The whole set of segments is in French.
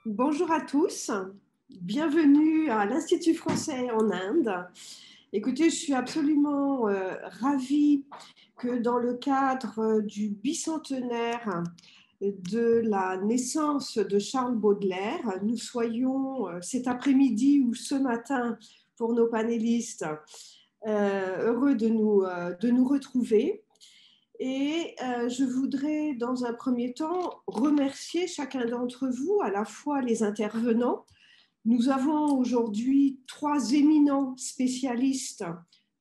Bonjour à tous, bienvenue à l'Institut français en Inde. Écoutez, je suis absolument ravie que dans le cadre du bicentenaire de la naissance de Charles Baudelaire, nous soyons cet après-midi ou ce matin pour nos panélistes heureux de nous retrouver. Et je voudrais, dans un premier temps, remercier chacun d'entre vous, à la fois les intervenants. Nous avons aujourd'hui 3 éminents spécialistes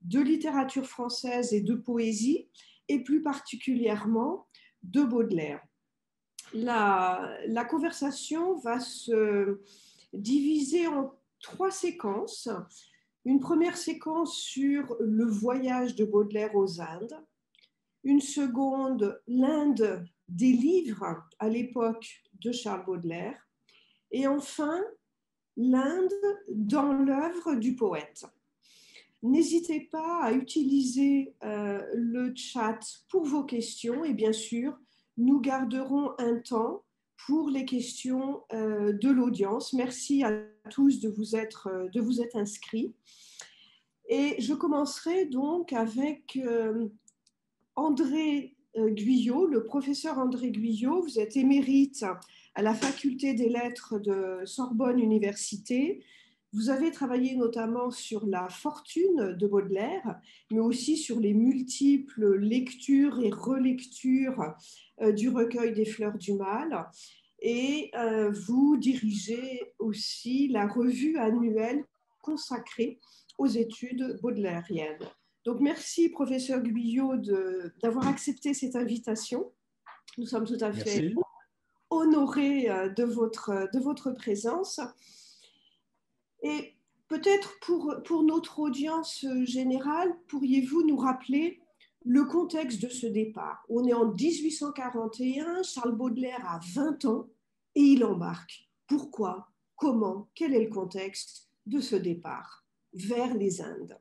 de littérature française et de poésie, et plus particulièrement de Baudelaire. La conversation va se diviser en 3 séquences. Une première séquence sur le voyage de Baudelaire aux Indes. Une seconde, l'Inde des livres à l'époque de Charles Baudelaire. Et enfin, l'Inde dans l'œuvre du poète. N'hésitez pas à utiliser le chat pour vos questions et bien sûr, nous garderons un temps pour les questions de l'audience. Merci à tous de vous être inscrits. Et je commencerai donc avec André Guyot, le professeur André Guyot. Vous êtes émérite à la faculté des lettres de Sorbonne Université. Vous avez travaillé notamment sur la fortune de Baudelaire, mais aussi sur les multiples lectures et relectures du recueil des Fleurs du Mal. Et vous dirigez aussi la revue annuelle consacrée aux études baudelairiennes. Donc, merci, professeur Guyot, d'avoir accepté cette invitation. Nous sommes tout à fait Merci. honorés de votre présence. Et peut-être pour notre audience générale, pourriez-vous nous rappeler le contexte de ce départ? On est en 1841, Charles Baudelaire a 20 ans et il embarque. Pourquoi? Comment? Quel est le contexte de ce départ vers les Indes?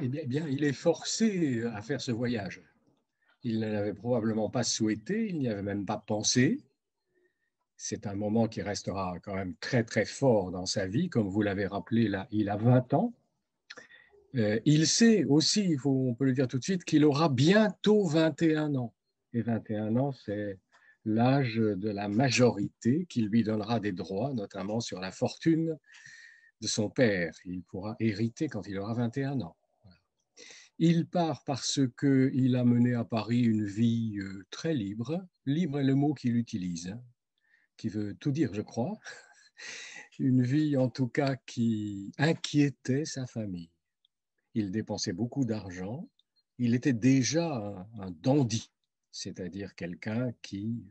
Eh bien, il est forcé à faire ce voyage. Il ne l'avait probablement pas souhaité, il n'y avait même pas pensé. C'est un moment qui restera quand même très, très fort dans sa vie. Comme vous l'avez rappelé, là, il a 20 ans. Il sait aussi, on peut le dire tout de suite, qu'il aura bientôt 21 ans. Et 21 ans, c'est l'âge de la majorité qui lui donnera des droits, notamment sur la fortune de son père. Il pourra hériter quand il aura 21 ans. Il part parce qu'il a mené à Paris une vie très libre. Libre est le mot qu'il utilise, qui veut tout dire, je crois. Une vie, en tout cas, qui inquiétait sa famille. Il dépensait beaucoup d'argent. Il était déjà un dandy, c'est-à-dire quelqu'un qui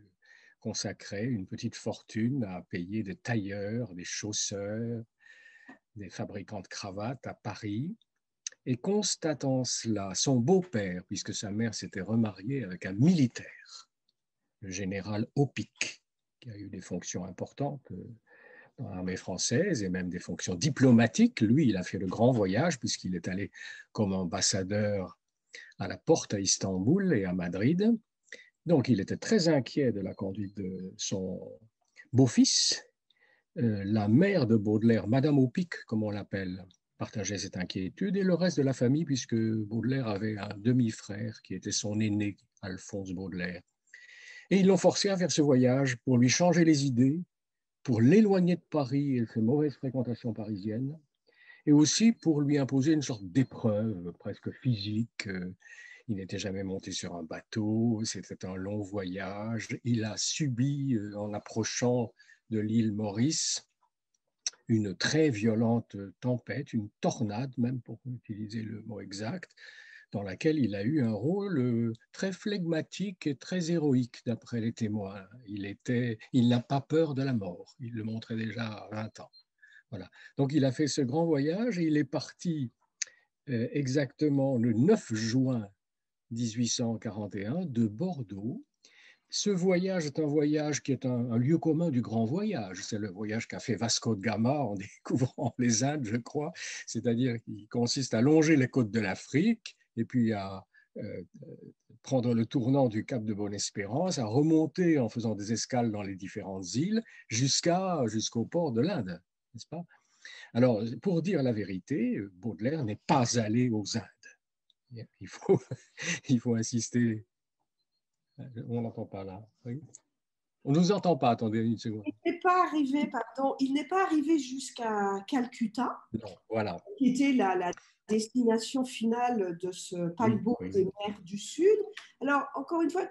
consacrait une petite fortune à payer des tailleurs, des chausseurs, des fabricants de cravates à Paris. Et constatant cela, son beau-père, puisque sa mère s'était remariée avec un militaire, le général Opic, qui a eu des fonctions importantes dans l'armée française et même des fonctions diplomatiques. Lui, il a fait le grand voyage puisqu'il est allé comme ambassadeur à la Porte à Istanbul et à Madrid. Donc, il était très inquiet de la conduite de son beau-fils. La mère de Baudelaire, Madame Opic, comme on l'appelle, partageait cette inquiétude, et le reste de la famille, puisque Baudelaire avait un demi-frère qui était son aîné, Alphonse Baudelaire. Et ils l'ont forcé à faire ce voyage pour lui changer les idées, pour l'éloigner de Paris et de ses mauvaises fréquentations parisiennes, et aussi pour lui imposer une sorte d'épreuve presque physique. Il n'était jamais monté sur un bateau, c'était un long voyage. Il a subi, en approchant de l'île Maurice, une très violente tempête, une tornade même pour utiliser le mot exact, dans laquelle il a eu un rôle très flegmatique et très héroïque d'après les témoins. Il n'a pas peur de la mort, il le montrait déjà à 20 ans. Voilà. Donc il a fait ce grand voyage et il est parti exactement le 9 juin 1841 de Bordeaux Ce voyage est un voyage qui est un lieu commun du grand voyage. C'est le voyage qu'a fait Vasco de Gama en découvrant les Indes, je crois. C'est-à-dire qu'il consiste à longer les côtes de l'Afrique et puis à prendre le tournant du cap de Bonne-Espérance, à remonter en faisant des escales dans les différentes îles jusqu'au port de l'Inde, n'est-ce pas? Alors, pour dire la vérité, Baudelaire n'est pas allé aux Indes. Il faut, il faut insister. On n'entend pas là. Oui. On ne nous entend pas, attendez une seconde. Il n'est pas arrivé, pardon, il n'est pas arrivé jusqu'à Calcutta, Non, voilà. qui était la destination finale de ce Oui, paquebot oui, des oui. mers du Sud. Alors, encore une fois,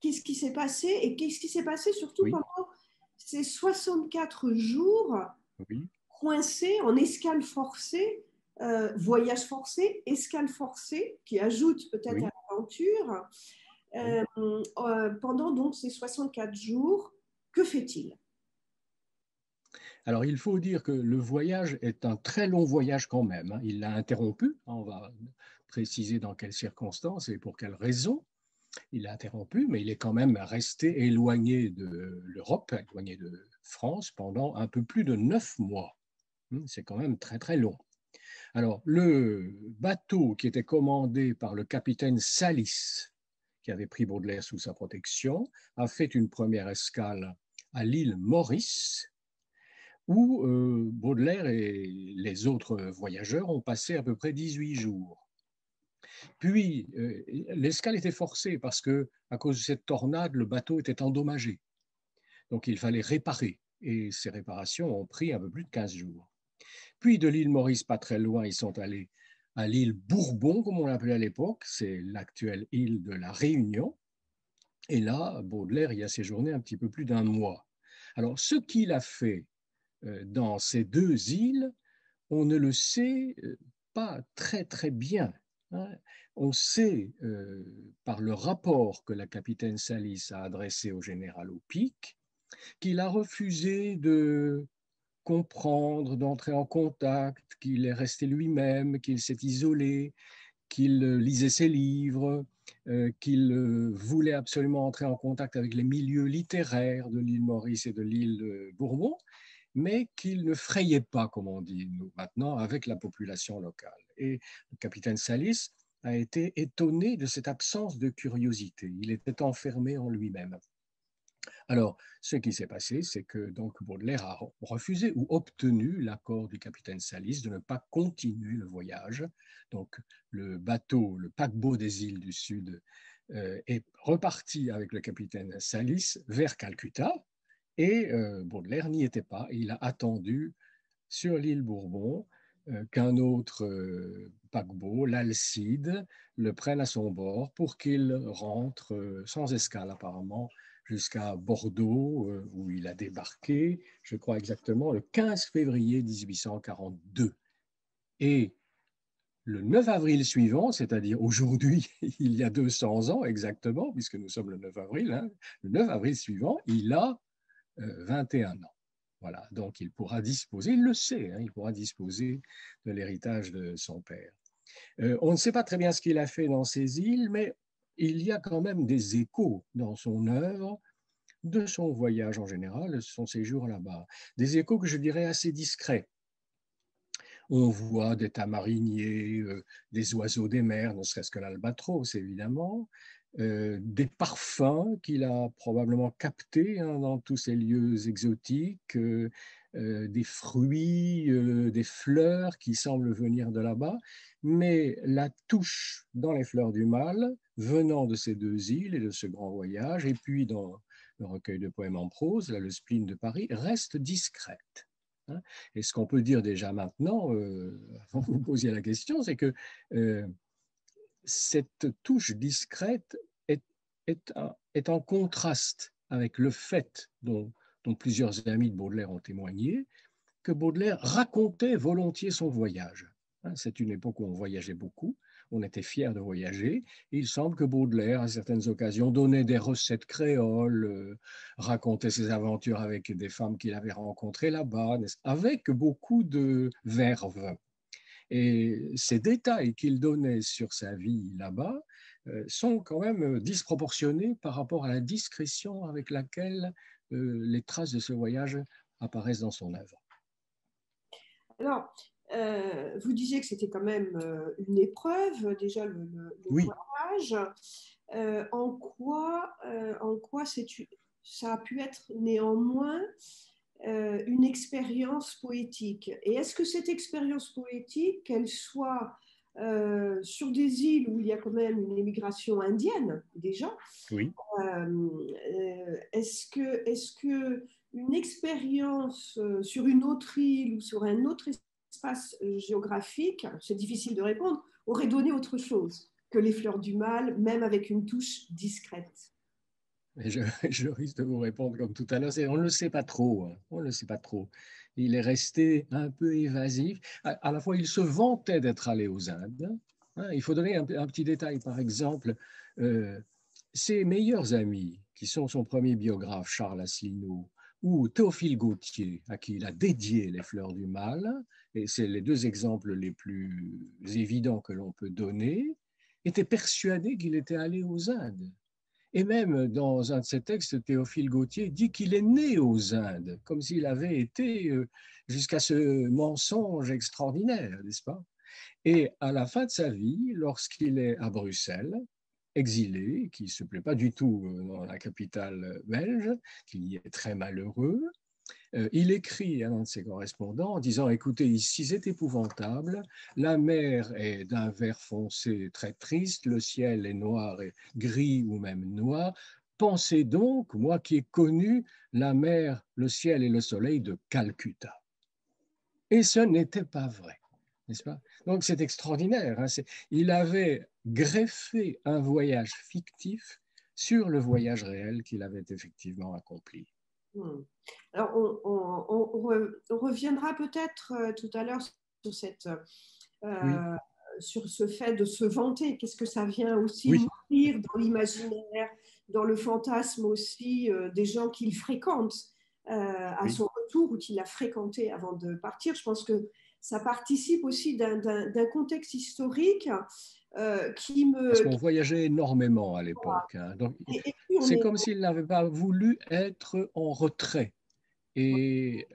qu'est-ce qui s'est passé? Et qu'est-ce qui s'est passé surtout Oui, pendant ces 64 jours oui, coincés en escale forcée, voyage forcé, escale forcée, qui ajoute peut-être à oui, l'aventure. oui. Pendant donc ces 64 jours, que fait-il? Alors, il faut dire que le voyage est un très long voyage quand même, hein. Il l'a interrompu. On va préciser dans quelles circonstances et pour quelles raisons. Il l'a interrompu, mais il est quand même resté éloigné de l'Europe, éloigné de France pendant un peu plus de 9 mois. C'est quand même très, très long. Alors, le bateau qui était commandé par le capitaine Salis, qui avait pris Baudelaire sous sa protection, a fait une première escale à l'île Maurice, où Baudelaire et les autres voyageurs ont passé à peu près 18 jours. Puis, l'escale était forcée parce que, à cause de cette tornade, le bateau était endommagé. Donc, il fallait réparer. Et ces réparations ont pris un peu plus de 15 jours. Puis, de l'île Maurice, pas très loin, ils sont allés à l'île Bourbon, comme on l'appelait à l'époque. C'est l'actuelle île de la Réunion. Et là, Baudelaire y a séjourné un petit peu plus d'un mois. Alors, ce qu'il a fait dans ces deux îles, on ne le sait pas très très bien, hein. On sait par le rapport que la capitaine Salis a adressé au général Opic qu'il a refusé de comprendre, d'entrer en contact, qu'il est resté lui-même, qu'il s'est isolé, qu'il lisait ses livres, qu'il voulait absolument entrer en contact avec les milieux littéraires de l'île Maurice et de l'île Bourbon, mais qu'il ne frayait pas, comme on dit nous maintenant, avec la population locale. Et le capitaine Salis a été étonné de cette absence de curiosité. Il était enfermé en lui-même. Alors, ce qui s'est passé, c'est que donc Baudelaire a refusé ou obtenu l'accord du capitaine Salis de ne pas continuer le voyage. Donc, le bateau, le paquebot des îles du Sud, est reparti avec le capitaine Salis vers Calcutta. Et Baudelaire n'y était pas. Il a attendu sur l'île Bourbon qu'un autre paquebot, l'Alcide, le prenne à son bord pour qu'il rentre sans escale apparemment jusqu'à Bordeaux, où il a débarqué, je crois exactement, le 15 février 1842. Et le 9 avril suivant, c'est-à-dire aujourd'hui, il y a 200 ans exactement, puisque nous sommes le 9 avril, hein, le 9 avril suivant, il a 21 ans. Voilà, donc il pourra disposer, il le sait, hein, il pourra disposer de l'héritage de son père. On ne sait pas très bien ce qu'il a fait dans ces îles, mais il y a quand même des échos dans son œuvre de son voyage en général, de son séjour là-bas. Des échos que je dirais assez discrets. On voit des tamariniers, des oiseaux des mers, ne serait-ce que l'albatros évidemment, des parfums qu'il a probablement captés, hein, dans tous ces lieux exotiques, des fruits, des fleurs qui semblent venir de là-bas, mais la touche dans les fleurs du mal, venant de ces deux îles et de ce grand voyage, et puis dans le recueil de poèmes en prose, là, le spleen de Paris, reste discrète, hein. Et ce qu'on peut dire déjà maintenant, avant que vous posiez la question, c'est que euh, cette touche discrète est, est en contraste avec le fait dont plusieurs amis de Baudelaire ont témoigné, que Baudelaire racontait volontiers son voyage. C'est une époque où on voyageait beaucoup, on était fiers de voyager. Et il semble que Baudelaire, à certaines occasions, donnait des recettes créoles, racontait ses aventures avec des femmes qu'il avait rencontrées là-bas, avec beaucoup de verve. Et ces détails qu'il donnait sur sa vie là-bas sont quand même disproportionnées par rapport à la discrétion avec laquelle les traces de ce voyage apparaissent dans son œuvre. Alors, vous disiez que c'était quand même une épreuve, déjà le Oui. voyage. En quoi ça a pu être néanmoins une expérience poétique? Et est-ce que cette expérience poétique, qu'elle soit sur des îles où il y a quand même une émigration indienne déjà, Oui. est-ce que une expérience sur une autre île ou sur un autre espace géographique, c'est difficile de répondre, aurait donné autre chose que les fleurs du mal, même avec une touche discrète? Et je risque de vous répondre comme tout à l'heure, on ne le sait pas trop, hein, on ne le sait pas trop. Il est resté un peu évasif. À la fois, il se vantait d'être allé aux Indes. Hein. Il faut donner un petit détail, par exemple, ses meilleurs amis, qui sont son premier biographe, Charles Asselineau, ou Théophile Gautier, à qui il a dédié Les Fleurs du Mal, et c'est les deux exemples les plus évidents que l'on peut donner, étaient persuadés qu'il était allé aux Indes. Et même dans un de ses textes, Théophile Gautier dit qu'il est né aux Indes, comme s'il avait été jusqu'à ce mensonge extraordinaire, n'est-ce pas? Et à la fin de sa vie, lorsqu'il est à Bruxelles, exilé, qui ne se plaît pas du tout dans la capitale belge, qu'il y est très malheureux, il écrit à l'un de ses correspondants en disant « Écoutez, ici c'est épouvantable, la mer est d'un vert foncé très triste, le ciel est noir et gris ou même noir. Pensez donc, moi qui ai connu la mer, le ciel et le soleil de Calcutta. » Et ce n'était pas vrai, n'est-ce pas? Donc c'est extraordinaire. Hein, il avait greffé un voyage fictif sur le voyage réel qu'il avait effectivement accompli. Alors, on reviendra peut-être tout à l'heure sur Oui, sur ce fait de se vanter. Qu'est-ce que ça vient aussi oui, nourrir dans l'imaginaire, dans le fantasme aussi des gens qu'il fréquente à oui. son retour ou qu'il a fréquenté avant de partir. Je pense que ça participe aussi d'un contexte historique Parce qu'on voyageait énormément à l'époque. Hein. Donc, et puis on c'est est comme s'il n'avait pas voulu être en retrait et,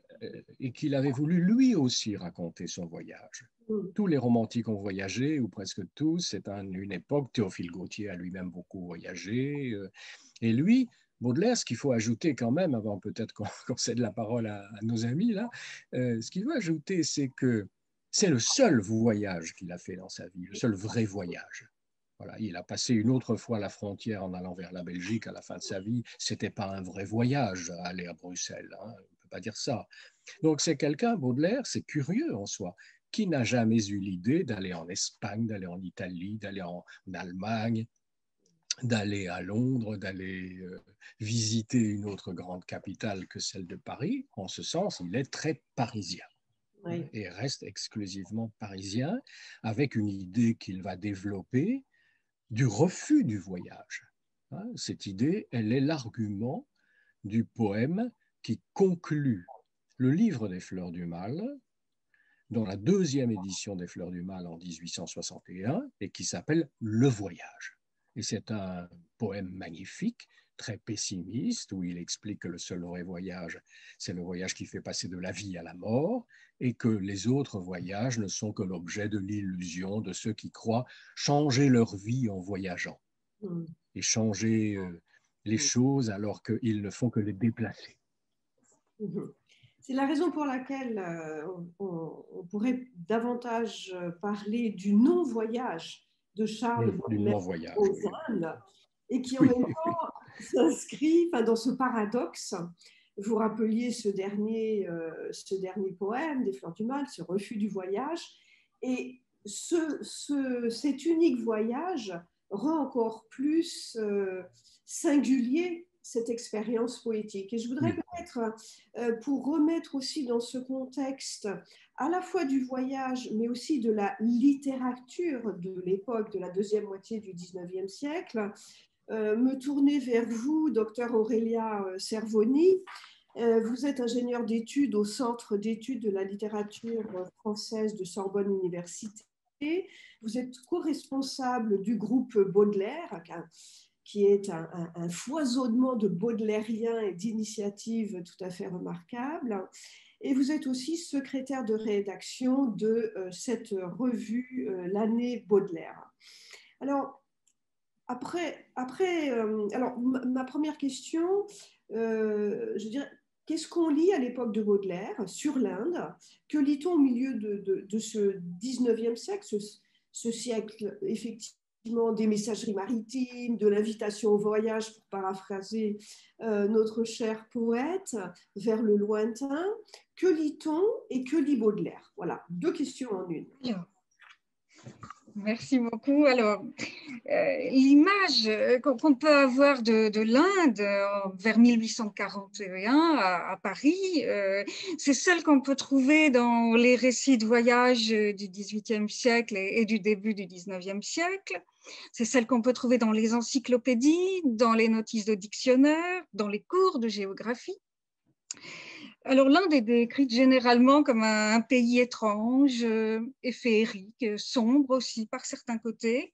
et qu'il avait voulu lui aussi raconter son voyage. Tous les romantiques ont voyagé, ou presque tous. C'est une époque, Théophile Gautier a lui-même beaucoup voyagé. Et lui, Baudelaire, ce qu'il faut ajouter quand même, avant peut-être qu'on cède la parole à nos amis, là, ce qu'il faut ajouter, c'est que c'est le seul voyage qu'il a fait dans sa vie, le seul vrai voyage. Voilà, il a passé une autre fois la frontière en allant vers la Belgique à la fin de sa vie. Ce n'était pas un vrai voyage à aller à Bruxelles, hein, on ne peut pas dire ça. Donc c'est quelqu'un, Baudelaire, c'est curieux en soi, qui n'a jamais eu l'idée d'aller en Espagne, d'aller en Italie, d'aller en Allemagne, d'aller à Londres, d'aller visiter une autre grande capitale que celle de Paris. En ce sens, il est très parisien. oui. Et reste exclusivement parisien, avec une idée qu'il va développer du refus du voyage. Cette idée, elle est l'argument du poème qui conclut le livre des Fleurs du Mal, dans la deuxième édition des Fleurs du Mal en 1861, et qui s'appelle Le Voyage. Et c'est un poème magnifique, très pessimiste, où il explique que le seul vrai voyage, c'est le voyage qui fait passer de la vie à la mort, et que les autres voyages ne sont que l'objet de l'illusion de ceux qui croient changer leur vie en voyageant, et changer les choses alors qu'ils ne font que les déplacer. C'est la raison pour laquelle on pourrait davantage parler du non-voyage de Charles Du Baudelaire non-voyage, aux oui. Indes et qui en Oui, même temps s'inscrit dans ce paradoxe. Vous rappeliez ce dernier poème des Fleurs du Mal, ce refus du voyage. Et cet unique voyage rend encore plus singulier cette expérience poétique. Et je voudrais oui. peut-être, pour remettre aussi dans ce contexte à la fois du voyage, mais aussi de la littérature de l'époque, de la deuxième moitié du 19e siècle, me tourner vers vous, docteur Aurélia Cervoni. Vous êtes ingénieur d'études au Centre d'études de la littérature française de Sorbonne Université. Vous êtes co-responsable du groupe Baudelaire, qui est un foisonnement de baudelairiens et d'initiatives tout à fait remarquables. Et vous êtes aussi secrétaire de rédaction de cette revue, l'année Baudelaire. Alors, alors ma première question, je dirais, qu'est-ce qu'on lit à l'époque de Baudelaire sur l'Inde? Que lit-on au milieu de ce 19e siècle, ce siècle effectivement des messageries maritimes, de l'invitation au voyage, pour paraphraser notre cher poète, vers le lointain? Que lit-on et que lit Baudelaire? Voilà, deux questions en une. Alors, merci beaucoup. Alors, l'image qu'on peut avoir de l'Inde vers 1841 à Paris, c'est celle qu'on peut trouver dans les récits de voyage du XVIIIe siècle et du début du XIXe siècle. C'est celle qu'on peut trouver dans les encyclopédies, dans les notices de dictionnaire, dans les cours de géographie. Alors, l'Inde est décrite généralement comme un pays étrange et féerique, sombre aussi par certains côtés.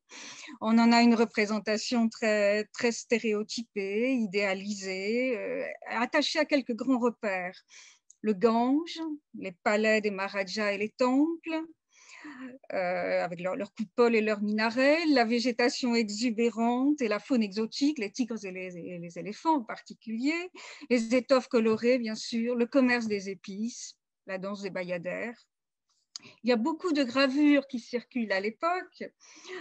On en a une représentation très, très stéréotypée, idéalisée, attachée à quelques grands repères. Le Gange, les palais des Maharajas et les temples, avec leurs coupoles et leurs minarets, la végétation exubérante et la faune exotique, les tigres et les éléphants en particulier, les étoffes colorées, bien sûr, le commerce des épices, la danse des bayadères. Il y a beaucoup de gravures qui circulent à l'époque.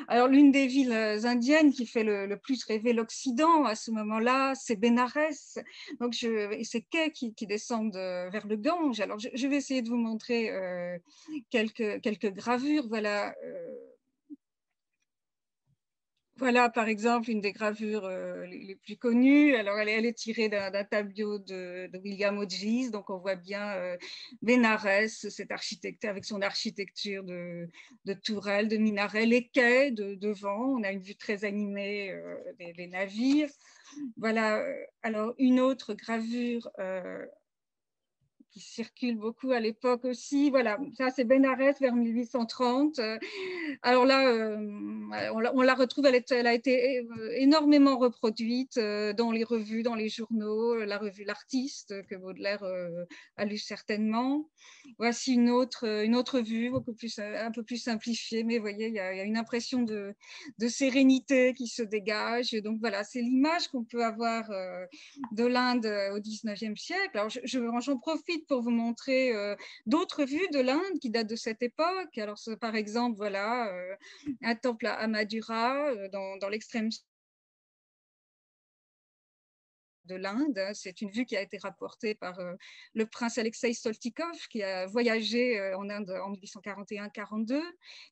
Alors, l'une des villes indiennes qui fait le plus rêver l'Occident à ce moment-là, c'est Bénarès. Donc, et c'est quais qui descendent vers le Gange. Alors, je vais essayer de vous montrer quelques gravures. Voilà. Voilà, par exemple, une des gravures les plus connues. Alors, elle est tirée d'un tableau de William Hodges. Donc, on voit bien Bénarès, cette architecture, avec son architecture de tourelles, de minarets, les quais devant. On a une vue très animée des navires. Voilà. Alors, une autre gravure qui circule beaucoup à l'époque aussi. Voilà, ça c'est Bénarès vers 1830. Alors là, on la retrouve, elle a été énormément reproduite dans les revues, dans les journaux, la revue L'Artiste que Baudelaire a lu certainement. Voici une autre vue, un peu plus simplifiée, mais vous voyez, il y a une impression de sérénité qui se dégage. Et donc voilà, c'est l'image qu'on peut avoir de l'Inde au 19e siècle. Alors j'en profite pour vous montrer d'autres vues de l'Inde qui datent de cette époque. Alors, par exemple, voilà, un temple à Madura, dans l'extrême de l'Inde. C'est une vue qui a été rapportée par le prince Alexei Soltykov, qui a voyagé en Inde en 1841-42.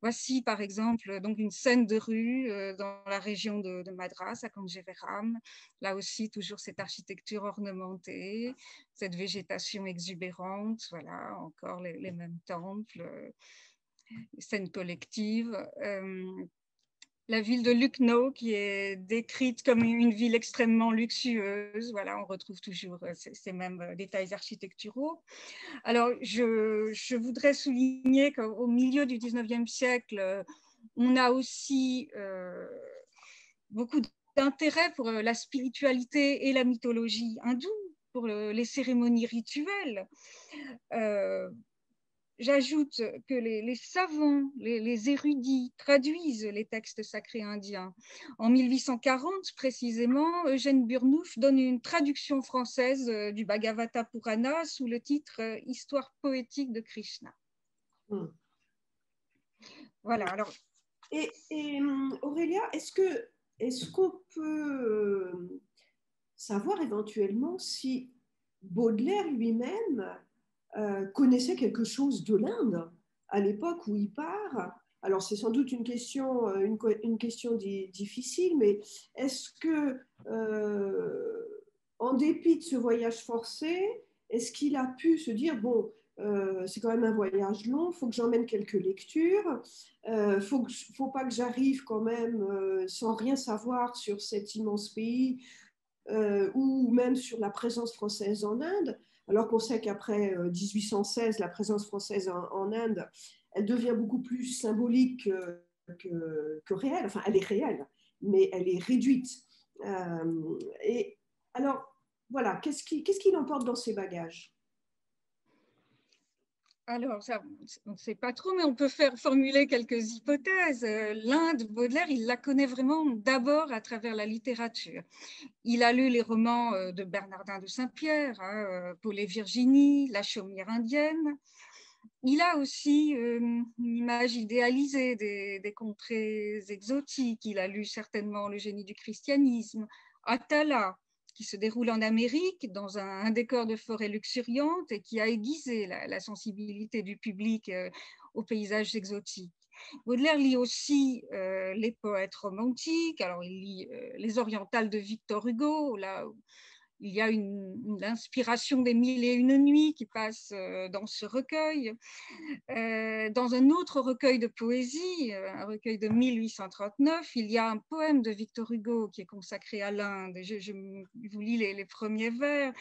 Voici, par exemple, donc une scène de rue dans la région de Madras, à Kanjeveram. Là aussi, toujours cette architecture ornementée, cette végétation exubérante. Voilà, encore les mêmes temples, scènes collectives. La ville de Lucknow, qui est décrite comme une ville extrêmement luxueuse. Voilà, on retrouve toujours ces mêmes détails architecturaux. Alors, je voudrais souligner qu'au milieu du 19e siècle, on a aussi beaucoup d'intérêt pour la spiritualité et la mythologie hindoue, pour les cérémonies rituelles. J'ajoute que les savants, les érudits traduisent les textes sacrés indiens. En 1840, précisément, Eugène Burnouf donne une traduction française du Bhagavata Purana sous le titre « Histoire poétique de Krishna ». Voilà, alors... Et Aurélia, est-ce qu'on peut savoir éventuellement si Baudelaire lui-même connaissait quelque chose de l'Inde à l'époque où il part? Alors, c'est sans doute une question difficile, mais est-ce que, en dépit de ce voyage forcé, est-ce qu'il a pu se dire, bon, c'est quand même un voyage long, il faut que j'emmène quelques lectures, faut pas que j'arrive quand même sans rien savoir sur cet immense pays ou même sur la présence française en Inde, alors qu'on sait qu'après 1816, la présence française en Inde, elle devient beaucoup plus symbolique que réelle. Enfin, elle est réelle, mais elle est réduite. Et alors, voilà, qu'est-ce qu'il emporte dans ses bagages? Alors, ça, on ne sait pas trop, mais on peut formuler quelques hypothèses. L'Inde, Baudelaire, il la connaît vraiment d'abord à travers la littérature. Il a lu les romans de Bernardin de Saint-Pierre, Paul et Virginie, La chaumière indienne. Il a aussi une image idéalisée des contrées exotiques. Il a lu certainement Le génie du christianisme, Atala, qui se déroule en Amérique dans un décor de forêt luxuriante et qui a aiguisé la sensibilité du public aux paysages exotiques. Baudelaire lit aussi les poètes romantiques. Alors, il lit les orientales de Victor Hugo, là où il y a l'inspiration des Mille et une nuits qui passe dans ce recueil. Dans un autre recueil de poésie, un recueil de 1839, il y a un poème de Victor Hugo qui est consacré à l'Inde. Je vous lis les premiers vers.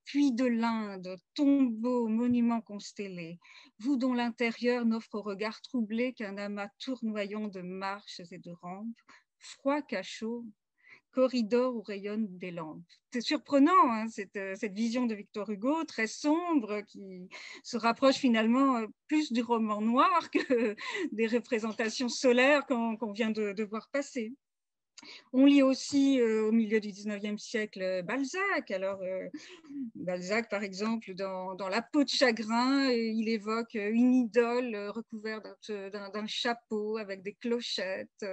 Puis de l'Inde, tombeau, monument constellé, vous dont l'intérieur n'offre au regard troublé qu'un amas tournoyant de marches et de rampes, froid cachot, corridor où rayonnent des lampes. C'est surprenant, hein, cette vision de Victor Hugo, très sombre, qui se rapproche finalement plus du roman noir que des représentations solaires qu'on vient de voir passer. On lit aussi au milieu du 19e siècle Balzac. Alors, Balzac, par exemple, dans La peau de chagrin, il évoque une idole recouverte d'un chapeau avec des clochettes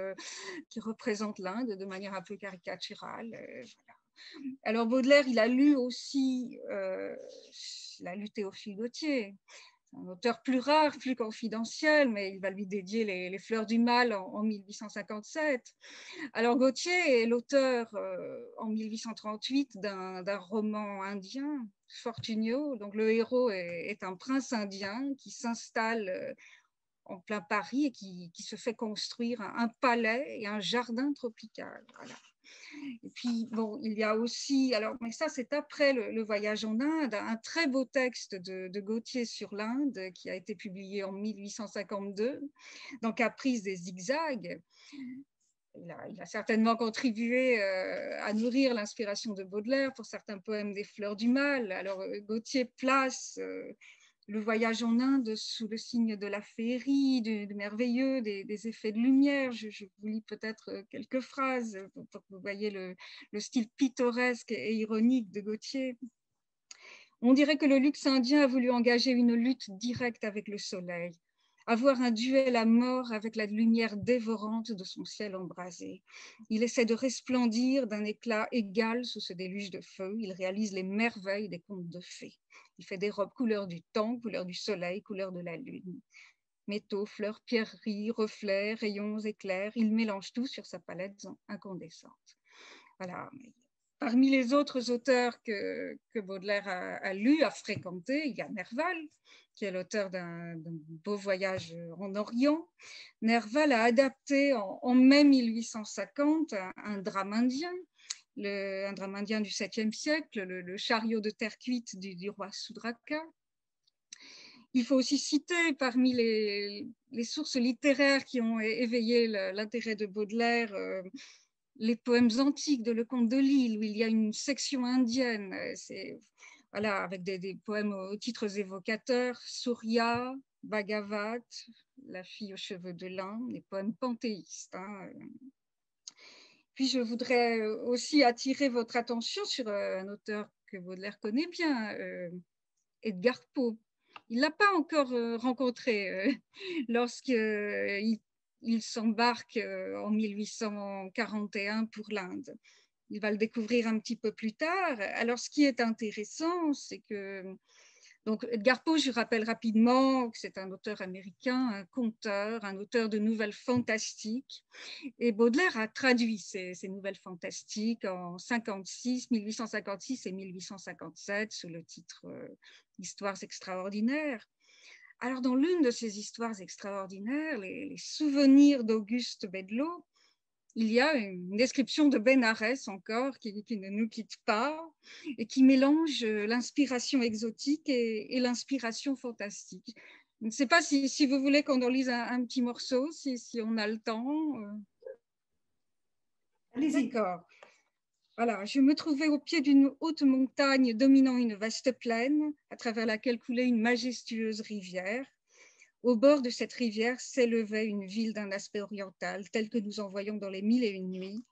qui représente l'Inde de manière un peu caricaturale. Voilà. Alors, Baudelaire, il a lu aussi Théophile Gautier, un auteur plus rare, plus confidentiel, mais il va lui dédier les Fleurs du Mal en 1857. Alors Gautier est l'auteur en 1838 d'un roman indien, Fortunio. Donc le héros est un prince indien qui s'installe en plein Paris et qui se fait construire un palais et un jardin tropical. Voilà. Et puis, bon, il y a aussi, alors, mais ça, c'est après le voyage en Inde, un très beau texte de Gautier sur l'Inde qui a été publié en 1852, dans Caprice des zigzags. Il a certainement contribué à nourrir l'inspiration de Baudelaire pour certains poèmes des Fleurs du Mal. Alors, Gautier place le voyage en Inde sous le signe de la féerie, du merveilleux, des effets de lumière. Je vous lis peut-être quelques phrases pour que vous voyez le style pittoresque et ironique de Gautier. On dirait que le luxe indien a voulu engager une lutte directe avec le soleil, avoir un duel à mort avec la lumière dévorante de son ciel embrasé. Il essaie de resplendir d'un éclat égal sous ce déluge de feu. Il réalise les merveilles des contes de fées. Il fait des robes couleur du temps, couleur du soleil, couleur de la lune. Métaux, fleurs, pierreries, reflets, rayons, éclairs, il mélange tout sur sa palette incandescente. Voilà. Parmi les autres auteurs que Baudelaire a lus, a fréquenté, il y a Nerval, qui est l'auteur d'un beau voyage en Orient. Nerval a adapté en mai 1850 un drame indien, un drame indien du 7e siècle, le chariot de terre cuite du roi Sudraka. Il faut aussi citer parmi les sources littéraires qui ont éveillé l'intérêt de Baudelaire les poèmes antiques de Lecomte de Lisle, où il y a une section indienne, voilà, avec des poèmes aux titres évocateurs, Surya, Bhagavat, La fille aux cheveux de lin, des poèmes panthéistes. Hein. Puis je voudrais aussi attirer votre attention sur un auteur que Baudelaire connaît bien, Edgar Poe. Il ne l'a pas encore rencontré lorsqu'il s'embarque en 1841 pour l'Inde. Il va le découvrir un petit peu plus tard. Alors, ce qui est intéressant, c'est que donc, Edgar Poe, je rappelle rapidement que c'est un auteur américain, un conteur, un auteur de nouvelles fantastiques. Et Baudelaire a traduit ces nouvelles fantastiques en 1856 et 1857 sous le titre Histoires extraordinaires. Alors, dans l'une de ces histoires extraordinaires, les souvenirs d'Auguste Bedloe, il y a une description de Bénarès encore qui ne nous quitte pas et qui mélange l'inspiration exotique et l'inspiration fantastique. Je ne sais pas si vous voulez qu'on en lise un petit morceau, si on a le temps. Allez-y. D'accord. Voilà, je me trouvais au pied d'une haute montagne dominant une vaste plaine, à travers laquelle coulait une majestueuse rivière. Au bord de cette rivière s'élevait une ville d'un aspect oriental, telle que nous en voyons dans les Mille et une nuits.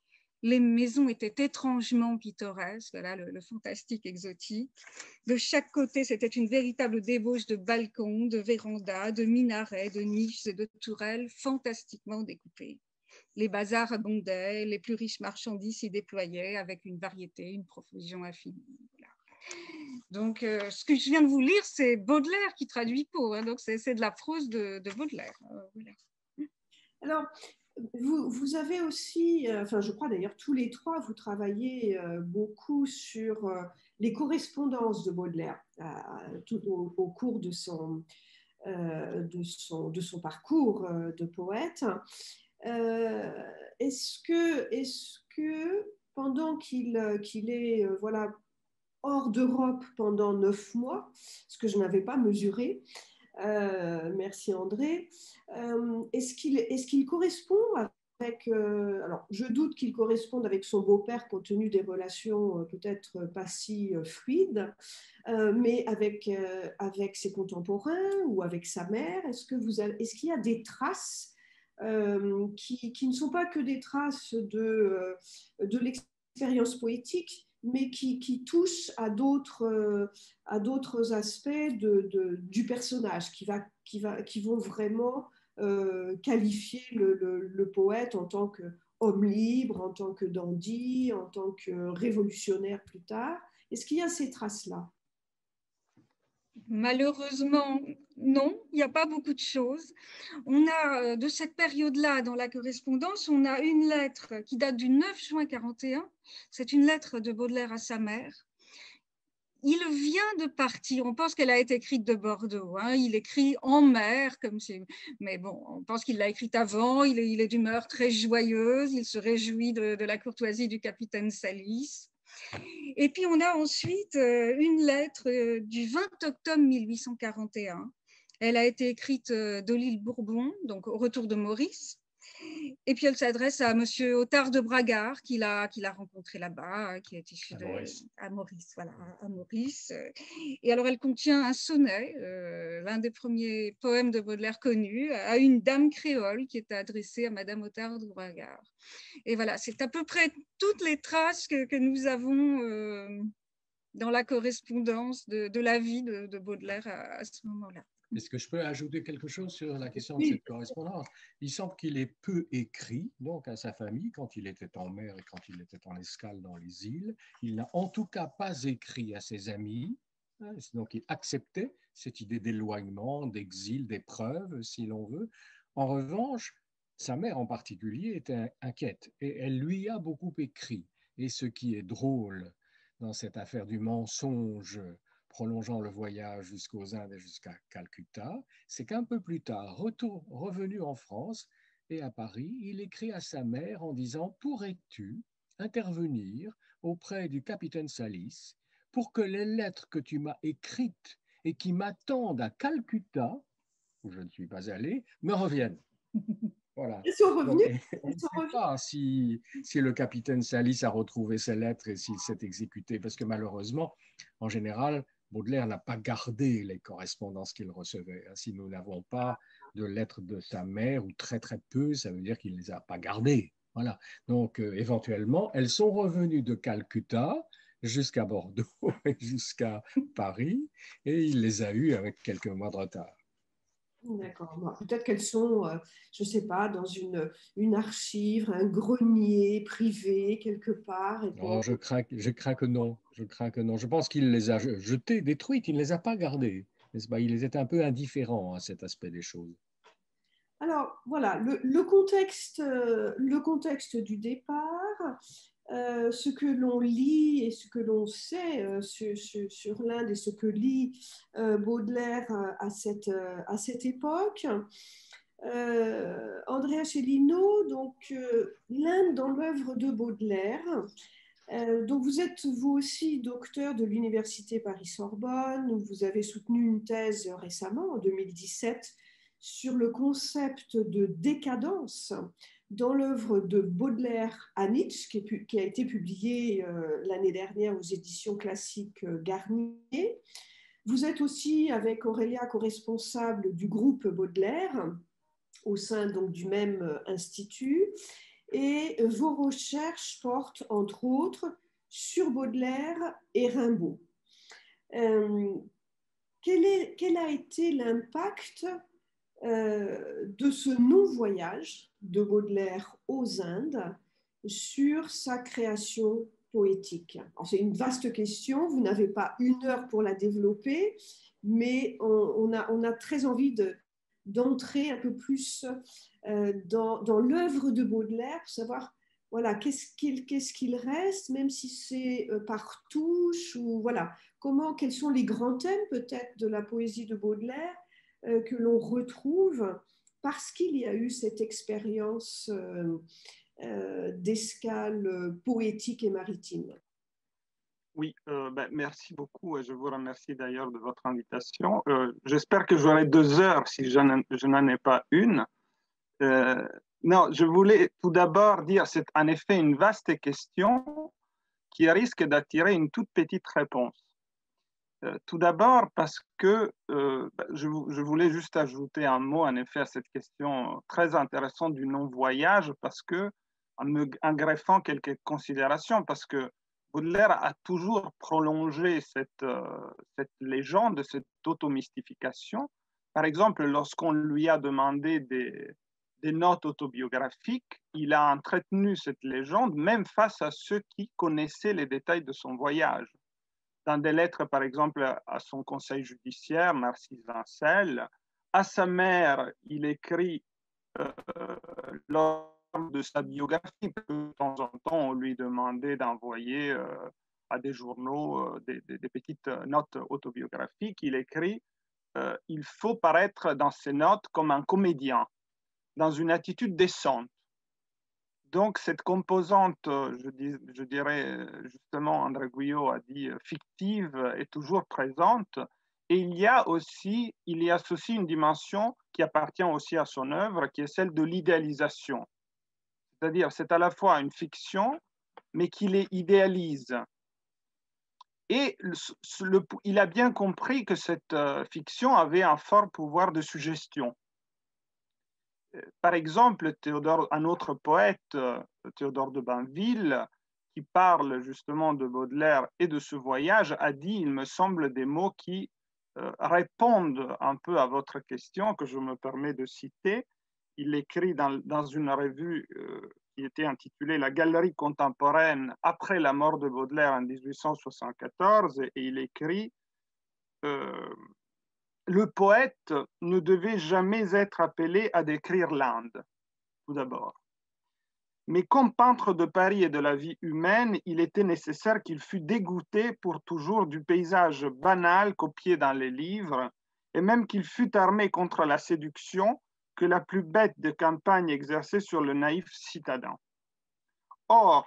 Les maisons étaient étrangement pittoresques, voilà, le fantastique exotique. De chaque côté, c'était une véritable débauche de balcons, de vérandas, de minarets, de niches et de tourelles fantastiquement découpées. Les bazars abondaient, les plus riches marchandises s'y déployaient avec une variété, une profusion infinie. Voilà. Donc, ce que je viens de vous lire, c'est Baudelaire qui traduit Poe, hein, donc c'est de la prose de Baudelaire. Voilà. Alors, vous avez aussi, enfin je crois d'ailleurs tous les trois, vous travaillez beaucoup sur les correspondances de Baudelaire tout au cours de son parcours de poète. Est-ce que pendant qu'il est voilà, hors d'Europe pendant 9 mois, ce que je n'avais pas mesuré, merci André, est-ce qu'il correspond avec, alors je doute qu'il corresponde avec son beau-père compte tenu des relations peut-être pas si fluides, mais avec ses contemporains ou avec sa mère, est-ce qu'il y a des traces qui ne sont pas que des traces de l'expérience poétique, mais qui touchent à d'autres aspects du personnage, qui vont vraiment qualifier le poète en tant qu'homme libre, en tant que dandy, en tant que révolutionnaire plus tard. Est-ce qu'il y a ces traces-là? Malheureusement, non, il n'y a pas beaucoup de choses. On a, de cette période-là, dans la correspondance, on a une lettre qui date du 9 juin 1941. C'est une lettre de Baudelaire à sa mère. Il vient de partir, on pense qu'elle a été écrite de Bordeaux, hein. Il écrit en mer, mais bon, on pense qu'il l'a écrite avant, il est d'humeur très joyeuse, il se réjouit de la courtoisie du capitaine Salis. Et puis, on a ensuite une lettre du 20 octobre 1841. Elle a été écrite de l'île Bourbon, donc au retour de Maurice. Et puis, elle s'adresse à monsieur Otard de Bragard, qu'il a rencontré là-bas, qui est issu à Maurice. Voilà, à Maurice. Et alors, elle contient un sonnet, l'un des premiers poèmes de Baudelaire connus, à une dame créole qui est adressée à madame Otard de Bragard. Et voilà, c'est à peu près toutes les traces que nous avons dans la correspondance de la vie de Baudelaire à ce moment-là. Est-ce que je peux ajouter quelque chose sur la question de cette correspondance? Il semble qu'il ait peu écrit donc à sa famille quand il était en mer et quand il était en escale dans les îles. Il n'a en tout cas pas écrit à ses amis. Donc il acceptait cette idée d'éloignement, d'exil, d'épreuve, si l'on veut. En revanche, sa mère en particulier était inquiète et elle lui a beaucoup écrit. Et ce qui est drôle dans cette affaire du mensonge prolongeant le voyage jusqu'aux Indes et jusqu'à Calcutta, c'est qu'un peu plus tard, revenu en France et à Paris, il écrit à sa mère en disant « Pourrais-tu intervenir auprès du capitaine Salis pour que les lettres que tu m'as écrites et qui m'attendent à Calcutta, où je ne suis pas allé, me reviennent ?» Voilà. Ils sont revenus. Donc, on ne sait pas si le capitaine Salis a retrouvé ses lettres et s'il s'est exécuté, parce que malheureusement, en général, Baudelaire n'a pas gardé les correspondances qu'il recevait. Si nous n'avons pas de lettres de sa mère, ou très très peu, ça veut dire qu'il ne les a pas gardées. Voilà. Donc, éventuellement, elles sont revenues de Calcutta jusqu'à Bordeaux et jusqu'à Paris, et il les a eues avec quelques mois de retard. D'accord. Bon, peut-être qu'elles sont, je ne sais pas, dans une archive, un grenier privé quelque part. Et non, je crains que non. Je crains que non. Je pense qu'il les a jetées, détruites. Il ne les a pas gardées. N'est-ce pas? Il était un peu indifférent à cet aspect des choses. Alors, voilà, le contexte du départ, ce que l'on lit et ce que l'on sait sur l'Inde et ce que lit Baudelaire à cette époque. Andrea Cellino, donc l'Inde dans l'œuvre de Baudelaire, Donc, vous êtes vous aussi docteur de l'Université Paris-Sorbonne. Vous avez soutenu une thèse récemment, en 2017, sur le concept de décadence dans l'œuvre de Baudelaire à Nietzsche, qui a été publiée l'année dernière aux éditions classiques Garnier. Vous êtes aussi, avec Aurélia, co-responsable du groupe Baudelaire, au sein donc du même institut. Et vos recherches portent, entre autres, sur Baudelaire et Rimbaud. Quel a été l'impact de ce non-voyage de Baudelaire aux Indes sur sa création poétique? C'est une vaste question, vous n'avez pas une heure pour la développer, mais on a très envie d'entrer un peu plus dans l'œuvre de Baudelaire, pour savoir voilà, qu'est-ce qu'il reste, même si c'est par touche, ou voilà, quels sont les grands thèmes peut-être de la poésie de Baudelaire que l'on retrouve parce qu'il y a eu cette expérience d'escale poétique et maritime. Oui, merci beaucoup. Je vous remercie d'ailleurs de votre invitation. J'espère que j'aurai 2 heures si je n'en ai pas une. Non, je voulais tout d'abord dire, c'est en effet une vaste question qui risque d'attirer une toute petite réponse. Tout d'abord parce que je voulais juste ajouter un mot en effet à cette question très intéressante du non-voyage, parce que en greffant quelques considérations, parce que Baudelaire a toujours prolongé cette légende, cette automystification. Par exemple, lorsqu'on lui a demandé des notes autobiographiques, il a entretenu cette légende même face à ceux qui connaissaient les détails de son voyage. Dans des lettres, par exemple, à son conseil judiciaire, Narcisse Vincel, à sa mère, il écrit lors de sa biographie, de temps en temps, on lui demandait d'envoyer à des journaux des petites notes autobiographiques. Il écrit il faut paraître dans ces notes comme un comédien, dans une attitude décente. Donc, cette composante, je dirais justement, André Guyot a dit fictive, est toujours présente. Et il y a aussi une dimension qui appartient aussi à son œuvre, qui est celle de l'idéalisation. C'est-à-dire, c'est à la fois une fiction, mais qui les idéalise. Et il a bien compris que cette fiction avait un fort pouvoir de suggestion. Par exemple, un autre poète, Théodore de Banville, qui parle justement de Baudelaire et de ce voyage, a dit, il me semble, des mots qui répondent un peu à votre question, que je me permets de citer. Il écrit dans une revue qui était intitulée La Galerie contemporaine après la mort de Baudelaire en 1874, et il écrit le poète ne devait jamais être appelé à décrire l'Inde, tout d'abord. Mais comme peintre de Paris et de la vie humaine, il était nécessaire qu'il fût dégoûté pour toujours du paysage banal copié dans les livres, et même qu'il fût armé contre la séduction que la plus bête des campagnes exerçait sur le naïf citadin. Or,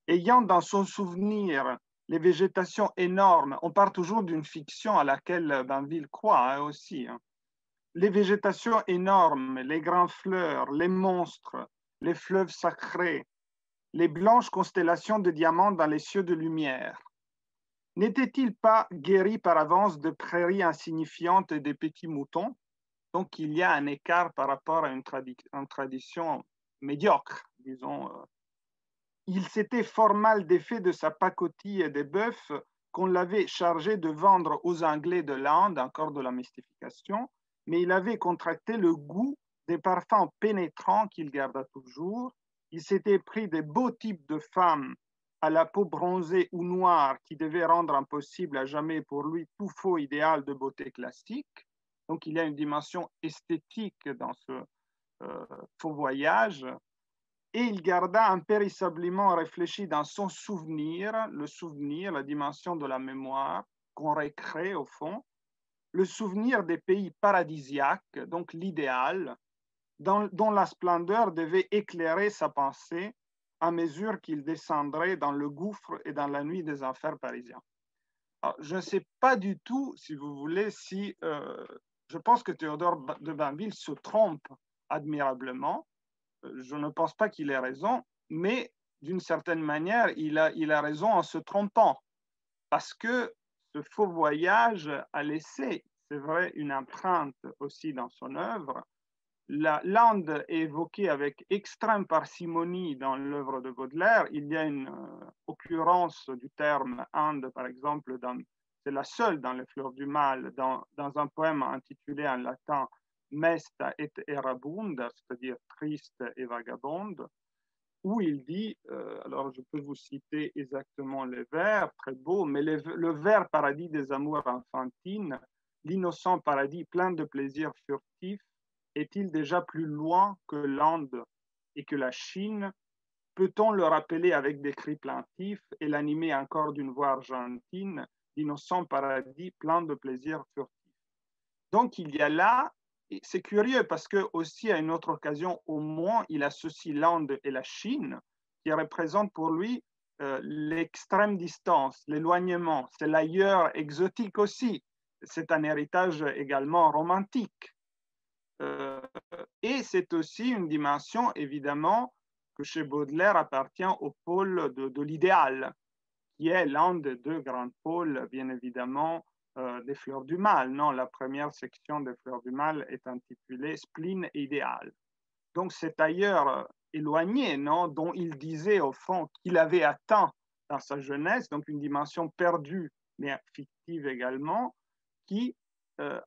ayant dans son souvenir les végétations énormes, on part toujours d'une fiction à laquelle Banville croit aussi. Les végétations énormes, les grands fleurs, les monstres, les fleuves sacrés, les blanches constellations de diamants dans les cieux de lumière. N'était-il pas guéri par avance de prairies insignifiantes et des petits moutons? Donc il y a un écart par rapport à une tradition médiocre, disons. Il s'était fort mal défait de sa pacotille et des bœufs qu'on l'avait chargé de vendre aux Anglais de l'Inde, encore de la mystification, mais il avait contracté le goût des parfums pénétrants qu'il garda toujours. Il s'était pris des beaux types de femmes à la peau bronzée ou noire qui devaient rendre impossible à jamais pour lui tout faux idéal de beauté classique. Donc il y a une dimension esthétique dans ce faux voyage. Et il garda impérissablement réfléchi dans son souvenir, la dimension de la mémoire qu'on récrée au fond, le souvenir des pays paradisiaques, donc l'idéal, dont la splendeur devait éclairer sa pensée à mesure qu'il descendrait dans le gouffre et dans la nuit des enfers parisiens. Alors, je ne sais pas du tout, si vous voulez, si je pense que Théodore de Bainville se trompe admirablement. Je ne pense pas qu'il ait raison, mais d'une certaine manière, il a raison en se trompant, parce que ce faux voyage a laissé, c'est vrai, une empreinte aussi dans son œuvre. L'Inde est évoquée avec extrême parcimonie dans l'œuvre de Baudelaire. Il y a une occurrence du terme Inde, par exemple, c'est la seule dans Les Fleurs du Mal, dans un poème intitulé en latin Mesta et errabunda, c'est-à-dire triste et vagabonde, où il dit, alors je peux vous citer exactement les vers, très beau, mais le vert paradis des amours enfantines, l'innocent paradis plein de plaisirs furtifs, est-il déjà plus loin que l'Inde et que la Chine? Peut-on le rappeler avec des cris plaintifs et l'animer encore d'une voix argentine, l'innocent paradis plein de plaisirs furtifs? Donc il y a là, c'est curieux parce que aussi à une autre occasion, au moins, il associe l'Inde et la Chine, qui représentent pour lui l'extrême distance, l'éloignement, c'est l'ailleurs exotique aussi. C'est un héritage également romantique. Et c'est aussi une dimension, évidemment, que chez Baudelaire appartient au pôle de l'idéal, qui est l'un des deux grands pôles, bien évidemment, des Fleurs du Mal. Non, la première section des Fleurs du Mal est intitulée Spleen et idéal. Donc c'est ailleurs éloigné, non, dont il disait au fond qu'il avait atteint dans sa jeunesse, donc une dimension perdue, mais fictive également, qui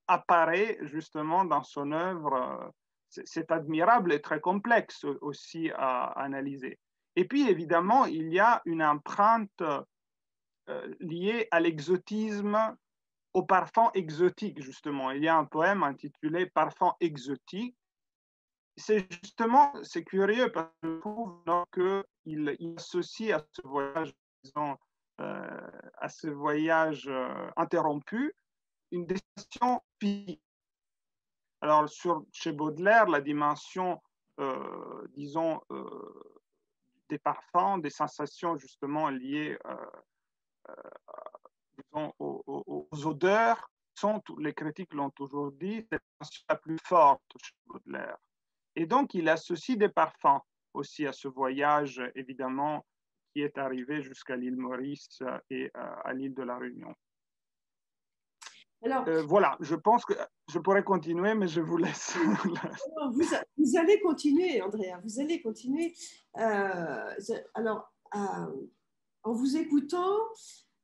apparaît justement dans son œuvre. C'est admirable et très complexe aussi à analyser. Et puis évidemment, il y a une empreinte liée à l'exotisme, au parfum exotique justement. Il y a un poème intitulé Parfum exotique. C'est justement, c'est curieux parce que je trouve qu'il associe à ce voyage, disons, à ce voyage interrompu, une destination physique. Alors, chez Baudelaire, la dimension, disons, des parfums, des sensations justement liées disons, aux odeurs, les critiques l'ont toujours dit, c'est la plus forte chez Baudelaire. Et donc, il associe des parfums aussi à ce voyage, évidemment, qui est arrivé jusqu'à l'île Maurice et à l'île de la Réunion. Alors, voilà, je pense que je pourrais continuer, mais je vous laisse. Vous allez continuer, Andrea, vous allez continuer. Alors, en vous écoutant,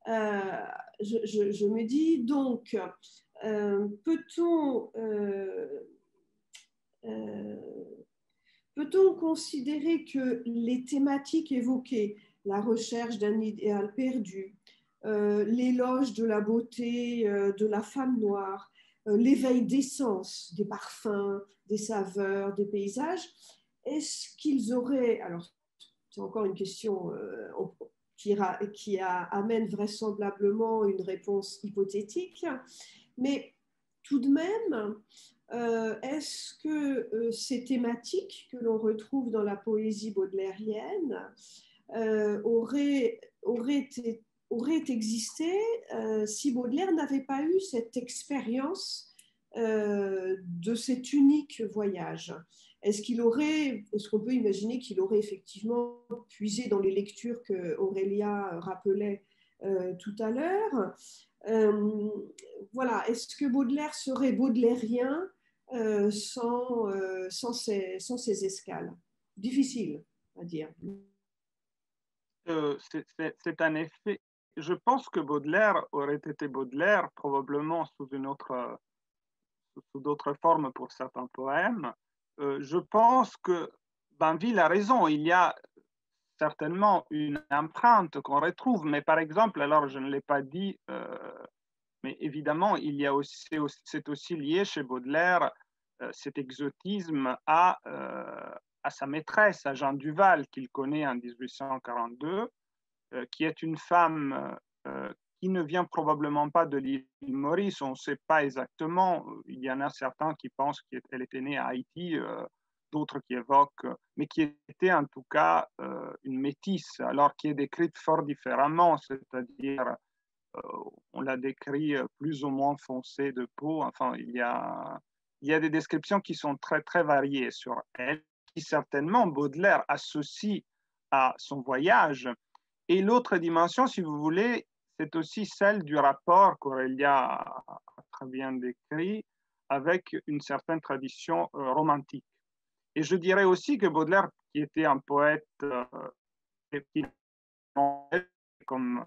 je me dis donc, peut-on considérer que les thématiques évoquées, la recherche d'un idéal perdu, l'éloge de la beauté de la femme noire, l'éveil des sens, des parfums, des saveurs, des paysages, est-ce qu'ils auraient, alors c'est encore une question qui amène vraisemblablement une réponse hypothétique, mais tout de même, est-ce que ces thématiques que l'on retrouve dans la poésie baudelairienne auraient existé si Baudelaire n'avait pas eu cette expérience de cet unique voyage? Est-ce qu'on peut imaginer qu'il aurait effectivement puisé dans les lectures que Aurélia rappelait tout à l'heure? Voilà, est-ce que Baudelaire serait baudelairien sans ces escales? Difficile à dire. C'est un effet. Je pense que Baudelaire aurait été Baudelaire probablement sous d'autres formes pour certains poèmes. Je pense que Bainville a raison. Il y a certainement une empreinte qu'on retrouve, mais par exemple, alors je ne l'ai pas dit, mais évidemment, c'est aussi lié chez Baudelaire cet exotisme à sa maîtresse, à Jeanne Duval, qu'il connaît en 1842, qui est une femme qui ne vient probablement pas de l'île Maurice, on ne sait pas exactement. Il y en a certains qui pensent qu'elle était née à Haïti, d'autres qui évoquent, mais qui était en tout cas une métisse, alors qui est décrite fort différemment, c'est-à-dire on l'a décrit plus ou moins foncé de peau. Enfin, il y a des descriptions qui sont très, très variées sur elle, qui certainement Baudelaire associe à son voyage. Et l'autre dimension, si vous voulez, c'est aussi celle du rapport qu'Aurélia a très bien décrit avec une certaine tradition romantique. Et je dirais aussi que Baudelaire, qui était un poète comme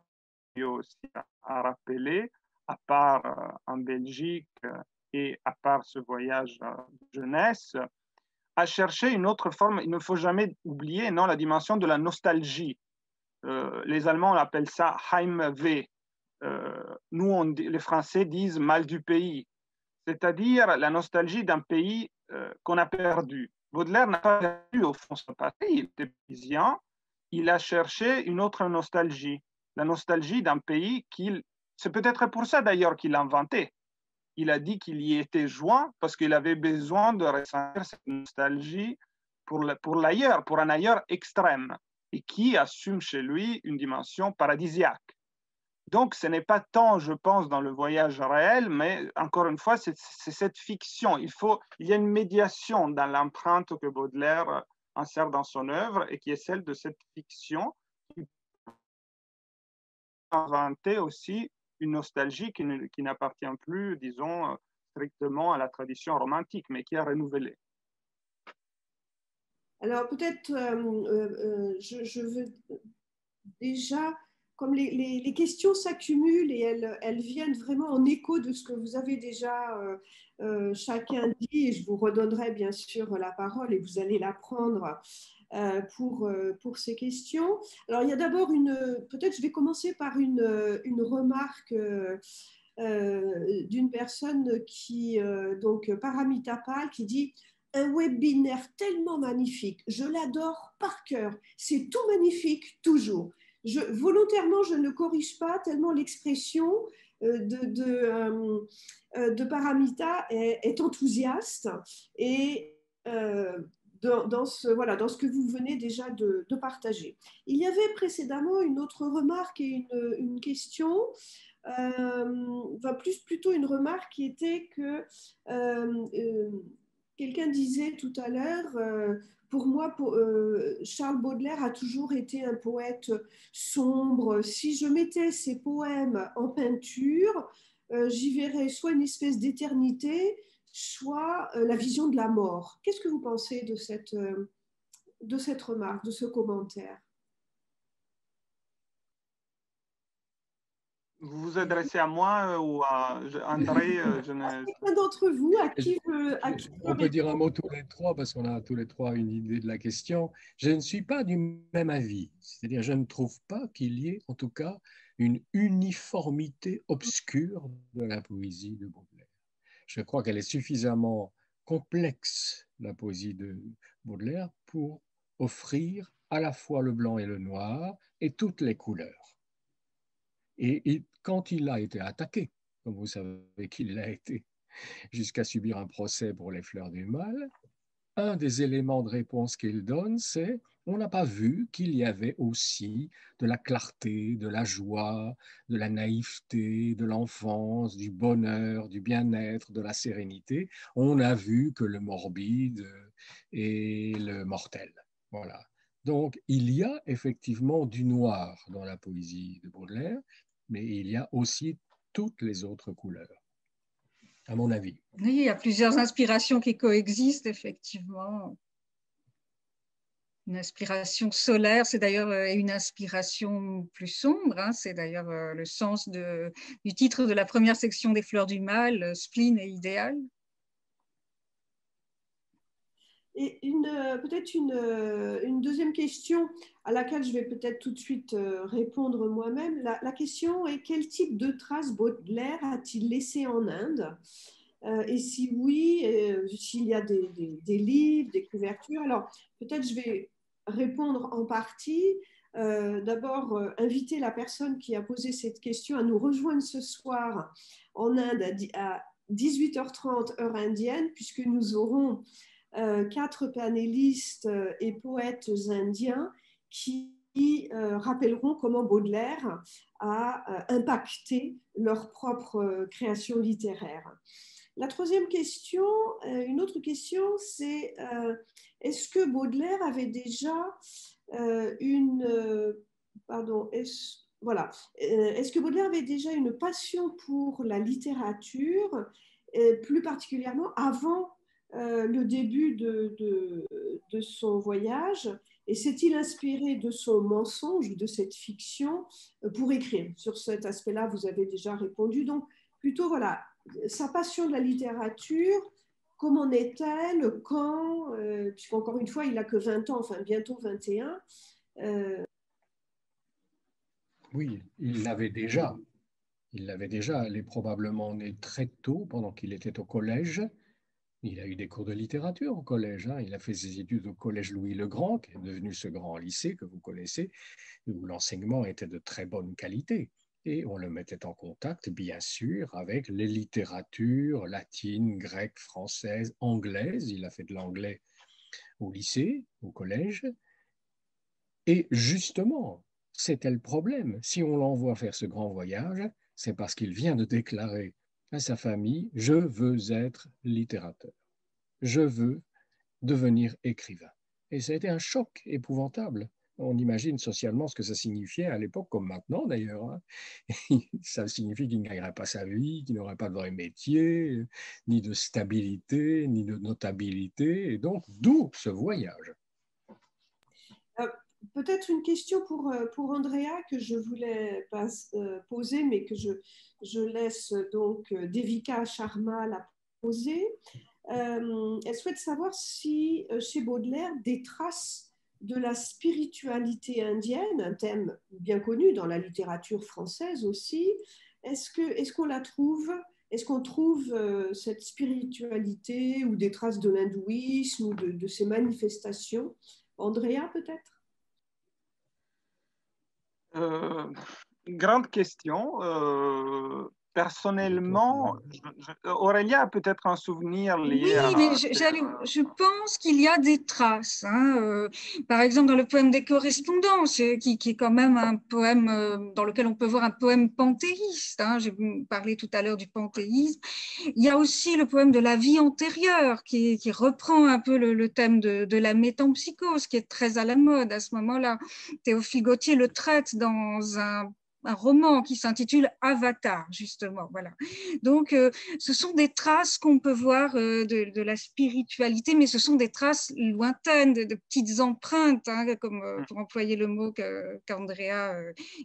aussi à rappeler, à part en Belgique et à part ce voyage de jeunesse, a cherché une autre forme. Il ne faut jamais oublier non, la dimension de la nostalgie. Les Allemands l'appellent ça Heimweh. Nous, les Français disent mal du pays, c'est-à-dire la nostalgie d'un pays qu'on a perdu. Baudelaire n'a pas perdu au fond son passé, il était parisien, il a cherché une autre nostalgie, la nostalgie d'un pays qu'il... C'est peut-être pour ça d'ailleurs qu'il l'a inventé. Il a dit qu'il y était joint parce qu'il avait besoin de ressentir cette nostalgie pour l'ailleurs, pour un ailleurs extrême, et qui assume chez lui une dimension paradisiaque. Donc, ce n'est pas tant, je pense, dans le voyage réel, mais encore une fois, c'est cette fiction. Il y a une médiation dans l'empreinte que Baudelaire insère dans son œuvre et qui est celle de cette fiction qui a inventé aussi une nostalgie qui n'appartient plus, disons, strictement à la tradition romantique, mais qui est renouvelée. Alors peut-être, je veux déjà, comme les questions s'accumulent et elles viennent vraiment en écho de ce que vous avez déjà chacun dit, et je vous redonnerai bien sûr la parole et vous allez la prendre pour ces questions. Alors il y a d'abord peut-être je vais commencer par une remarque d'une personne qui, donc Paramita Pal, qui dit un webinaire tellement magnifique, je l'adore par cœur, c'est tout magnifique toujours. Volontairement, je ne corrige pas tellement l'expression de Paramita est enthousiaste et dans ce que vous venez déjà de partager. Il y avait précédemment une autre remarque et une question, plutôt une remarque qui était que quelqu'un disait tout à l'heure, pour moi, Charles Baudelaire a toujours été un poète sombre. Si je mettais ses poèmes en peinture, j'y verrais soit une espèce d'éternité, soit la vision de la mort. Qu'est-ce que vous pensez de cette remarque, de ce commentaire? Vous vous adressez à moi ou à André? Quelqu'un d'entre vous à qui on peut dire un mot tous les trois parce qu'on a tous les trois une idée de la question. Je ne suis pas du même avis. C'est-à-dire, je ne trouve pas qu'il y ait, en tout cas, une uniformité obscure de la poésie de Baudelaire. Je crois qu'elle est suffisamment complexe, la poésie de Baudelaire, pour offrir à la fois le blanc et le noir et toutes les couleurs. Et quand il a été attaqué, comme vous savez qu'il l'a été, jusqu'à subir un procès pour les fleurs du mal, un des éléments de réponse qu'il donne, c'est on n'a pas vu qu'il y avait aussi de la clarté, de la joie, de la naïveté, de l'enfance, du bonheur, du bien-être, de la sérénité. On a vu que le morbide et le mortel. Voilà. Donc, il y a effectivement du noir dans la poésie de Baudelaire, mais il y a aussi toutes les autres couleurs, à mon avis. Oui, il y a plusieurs inspirations qui coexistent, effectivement. Une inspiration solaire, c'est d'ailleurs une inspiration plus sombre, hein, c'est d'ailleurs le sens du titre de la première section des Fleurs du Mal, spleen et idéal. Et peut-être une deuxième question à laquelle je vais peut-être tout de suite répondre moi-même. La question est quel type de traces Baudelaire a-t-il laissé en Inde? Et si oui, s'il y a des livres, des couvertures. Alors peut-être je vais répondre en partie. D'abord, inviter la personne qui a posé cette question à nous rejoindre ce soir en Inde à 18h30 heure indienne, puisque nous aurons 4 panélistes et poètes indiens qui rappelleront comment Baudelaire a impacté leur propre création littéraire. La troisième question, une autre question, c'est est-ce que Baudelaire avait déjà est-ce que Baudelaire avait déjà une passion pour la littérature, plus particulièrement avant le début de son voyage, et s'est-il inspiré de son mensonge ou de cette fiction pour écrire? Sur cet aspect-là, vous avez déjà répondu. Donc, plutôt, voilà, sa passion de la littérature, comment en est-elle, quand, puisqu'encore une fois, il n'a que 20 ans, enfin bientôt 21. Oui, il l'avait déjà. Il l'avait déjà. Elle est probablement née très tôt, pendant qu'il était au collège. Il a eu des cours de littérature au collège. Il a fait ses études au collège Louis-le-Grand, qui est devenu ce grand lycée que vous connaissez, où l'enseignement était de très bonne qualité. Et on le mettait en contact, bien sûr, avec les littératures latines, grecques, françaises, anglaises. Il a fait de l'anglais au lycée, au collège. Et justement, c'était le problème. Si on l'envoie faire ce grand voyage, c'est parce qu'il vient de déclarer à sa famille, je veux être littérateur. Je veux devenir écrivain. Et ça a été un choc épouvantable. On imagine socialement ce que ça signifiait à l'époque, comme maintenant d'ailleurs. Ça signifie qu'il ne gagnerait pas sa vie, qu'il n'aurait pas de vrai métier, ni de stabilité, ni de notabilité. Et donc, d'où ce voyage. Peut-être une question pour Andrea que je voulais poser, mais que je laisse donc Devika Sharma la poser. Elle souhaite savoir si chez Baudelaire, des traces de la spiritualité indienne, un thème bien connu dans la littérature française aussi, est-ce qu'on la trouve, est-ce qu'on trouve cette spiritualité ou des traces de l'hindouisme ou de ces manifestations? Andrea, peut-être? Grande question. Personnellement, Aurélia a peut-être un souvenir lié oui, mais je pense qu'il y a des traces. Par exemple, dans le poème des correspondances, qui est quand même un poème dans lequel on peut voir un poème panthéiste. J'ai parlé tout à l'heure du panthéisme. Il y a aussi le poème de la vie antérieure qui reprend un peu le thème de la métempsychose, qui est très à la mode à ce moment-là. Théophile Gautier le traite dans un roman qui s'intitule Avatar, justement. Voilà. Donc, ce sont des traces qu'on peut voir de la spiritualité, mais ce sont des traces lointaines, de petites empreintes, comme pour employer le mot qu'Andrea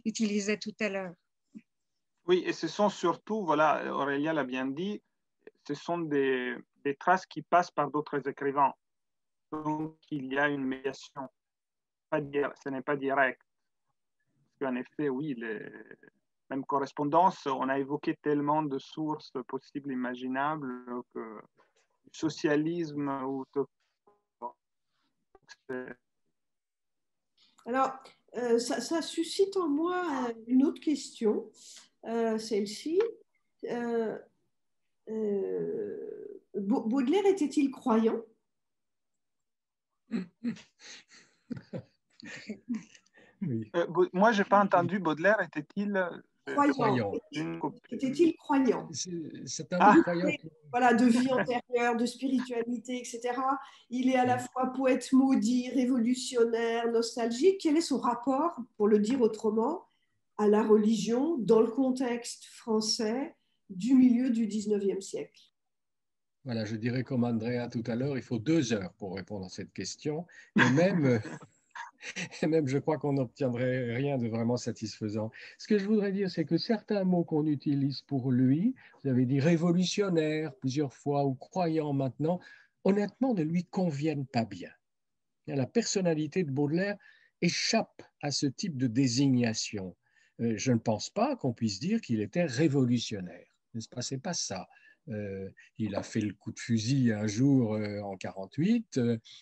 utilisait tout à l'heure. Oui, et ce sont surtout, voilà, Aurélia l'a bien dit, ce sont des traces qui passent par d'autres écrivains. Donc, il y a une médiation. Ce n'est pas direct. Parce qu'en effet, oui, même correspondance, on a évoqué tellement de sources possibles, imaginables, que socialisme ou alors, ça suscite en moi une autre question, celle-ci. Baudelaire était-il croyant? Oui. Moi, je n'ai pas entendu Baudelaire était-il croyant? Était-il croyant? C'est un des croyants. Voilà, de vie antérieure, de spiritualité, etc. Il est à la fois poète maudit, révolutionnaire, nostalgique. Quel est son rapport, pour le dire autrement, à la religion dans le contexte français du milieu du 19e siècle? Voilà, je dirais comme Andrea tout à l'heure, il faut 2 heures pour répondre à cette question. Et même, je crois qu'on n'obtiendrait rien de vraiment satisfaisant. Ce que je voudrais dire, c'est que certains mots qu'on utilise pour lui, vous avez dit révolutionnaire plusieurs fois ou croyant maintenant, honnêtement ne lui conviennent pas bien. La personnalité de Baudelaire échappe à ce type de désignation. Je ne pense pas qu'on puisse dire qu'il était révolutionnaire. Ce n'est pas ça. Il a fait le coup de fusil un jour en 1948.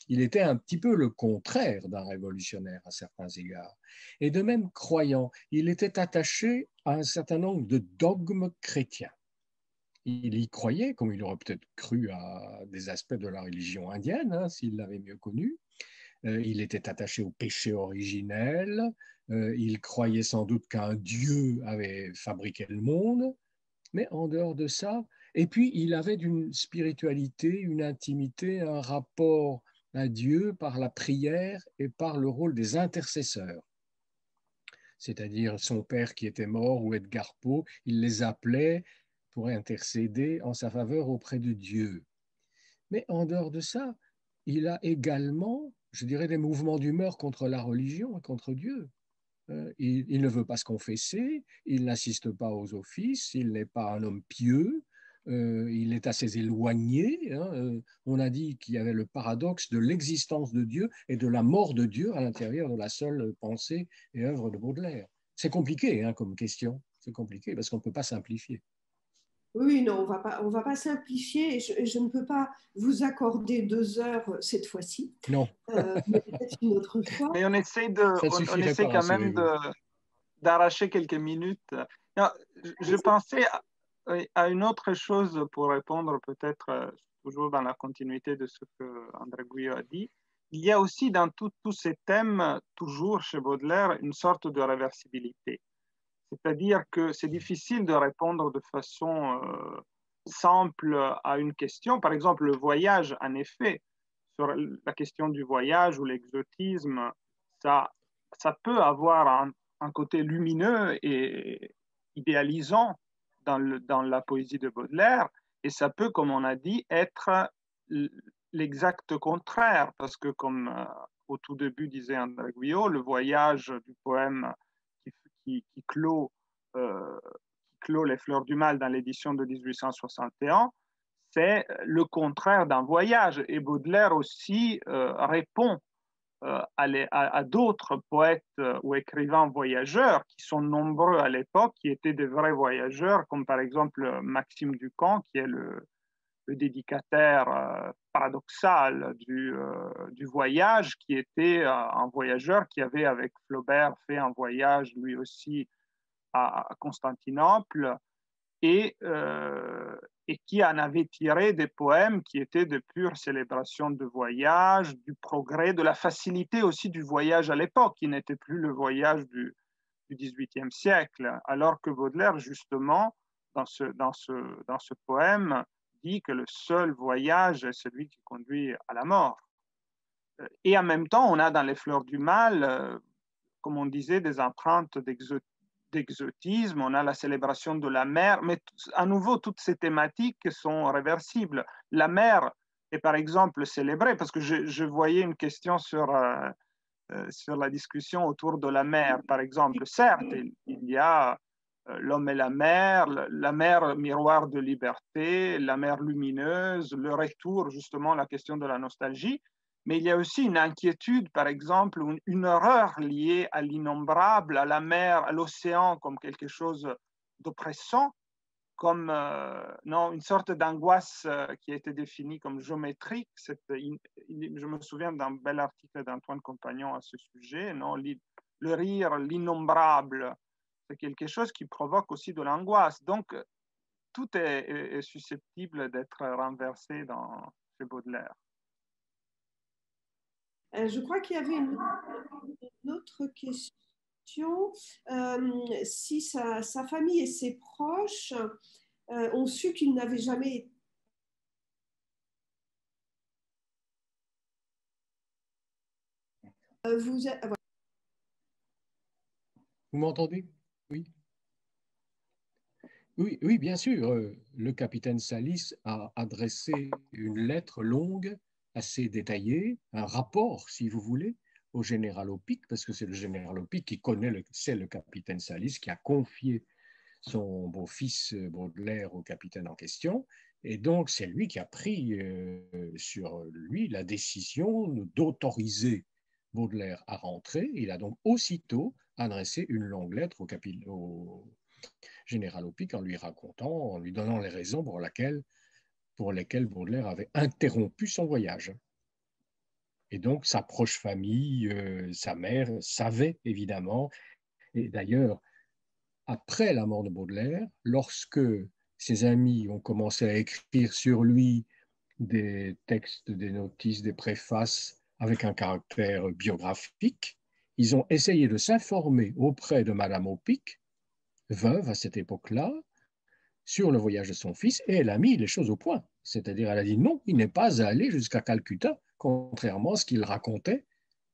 Il était un petit peu le contraire d'un révolutionnaire à certains égards. Et de même croyant, il était attaché à un certain nombre de dogmes chrétiens. Il y croyait, comme il aurait peut-être cru à des aspects de la religion indienne, hein, s'il l'avait mieux connu. Il était attaché au péché originel. Il croyait sans doute qu'un Dieu avait fabriqué le monde. Mais en dehors de ça, et puis il avait une spiritualité, une intimité, un rapport à Dieu par la prière et par le rôle des intercesseurs. C'est-à-dire son père qui était mort ou Edgar Poe, il les appelait pour intercéder en sa faveur auprès de Dieu. Mais en dehors de ça, il a également, je dirais, des mouvements d'humeur contre la religion et contre Dieu. Il ne veut pas se confesser, il n'assiste pas aux offices, il n'est pas un homme pieux, il est assez éloigné. Hein. On a dit qu'il y avait le paradoxe de l'existence de Dieu et de la mort de Dieu à l'intérieur de la seule pensée et œuvre de Baudelaire. C'est compliqué hein, comme question, c'est compliqué parce qu'on ne peut pas simplifier. Oui, non, on va pas simplifier et je ne peux pas vous accorder 2 heures cette fois-ci, Non, mais peut-être une autre fois. Mais ça ne on suffirait essaie pas, quand même rassurez-vous. d'arracher quelques minutes. Non, je pensais à une autre chose pour répondre, peut-être toujours dans la continuité de ce que André Gouillot a dit. Il y a aussi dans tous ces thèmes, toujours chez Baudelaire, une sorte de réversibilité. C'est-à-dire que c'est difficile de répondre de façon simple à une question. Par exemple, le voyage, en effet, sur la question du voyage ou l'exotisme, ça peut avoir un côté lumineux et idéalisant dans la poésie de Baudelaire, et ça peut, comme on a dit, être l'exact contraire, parce que comme au tout début disait André Gouillot, le voyage du poème qui clôt Les Fleurs du Mal dans l'édition de 1861, c'est le contraire d'un voyage. Et Baudelaire aussi répond à d'autres poètes ou écrivains voyageurs qui sont nombreux à l'époque, qui étaient des vrais voyageurs, comme par exemple Maxime Ducamp, qui est le dédicataire paradoxal du voyage, qui était un voyageur qui avait avec Flaubert fait un voyage lui aussi à Constantinople et qui en avait tiré des poèmes qui étaient de pure célébration de voyage, du progrès, de la facilité aussi du voyage à l'époque, qui n'était plus le voyage du XVIIIe siècle, alors que Baudelaire, justement, dans ce poème, dit que le seul voyage est celui qui conduit à la mort. Et en même temps, on a dans Les Fleurs du Mal, comme on disait, des empreintes d'exotisme, on a la célébration de la mer, mais à nouveau, toutes ces thématiques sont réversibles. La mer est par exemple célébrée, parce que je voyais une question sur la discussion autour de la mer, par exemple. Certes, il y a l'homme et la mer miroir de liberté, la mer lumineuse, le retour, justement, la question de la nostalgie, mais il y a aussi une inquiétude, par exemple, une horreur liée à l'innombrable, à la mer, à l'océan comme quelque chose d'oppressant, comme une sorte d'angoisse qui a été définie comme géométrique. Je me souviens d'un bel article d'Antoine Compagnon à ce sujet. Non, le rire, l'innombrable, c'est quelque chose qui provoque aussi de l'angoisse. Donc, tout est susceptible d'être renversé chez Baudelaire. Je crois qu'il y avait une autre question. Si sa famille et ses proches ont su qu'il n'avait jamais été. Vous m'entendez? Oui. Oui, bien sûr. Le capitaine Salis a adressé une lettre longue, assez détaillée, un rapport, si vous voulez, au général Opic, parce que c'est le général Opic qui connaît, c'est le capitaine Salis qui a confié son beau-fils Baudelaire au capitaine en question. Et donc, c'est lui qui a pris sur lui la décision d'autoriser Baudelaire à rentrer. Il a donc aussitôt adressé une longue lettre au général Opic en lui racontant, en lui donnant les raisons pour lesquelles Baudelaire avait interrompu son voyage. Et donc, sa proche famille, sa mère, savait évidemment. Et d'ailleurs, après la mort de Baudelaire, lorsque Ses amis ont commencé à écrire sur lui des textes, des notices, des préfaces avec un caractère biographique. Ils ont essayé de s'informer auprès de Madame Aupic, veuve à cette époque-là, sur le voyage de son fils, et elle a mis les choses au point. C'est-à-dire, elle a dit non, il n'est pas allé jusqu'à Calcutta, contrairement à ce qu'il racontait.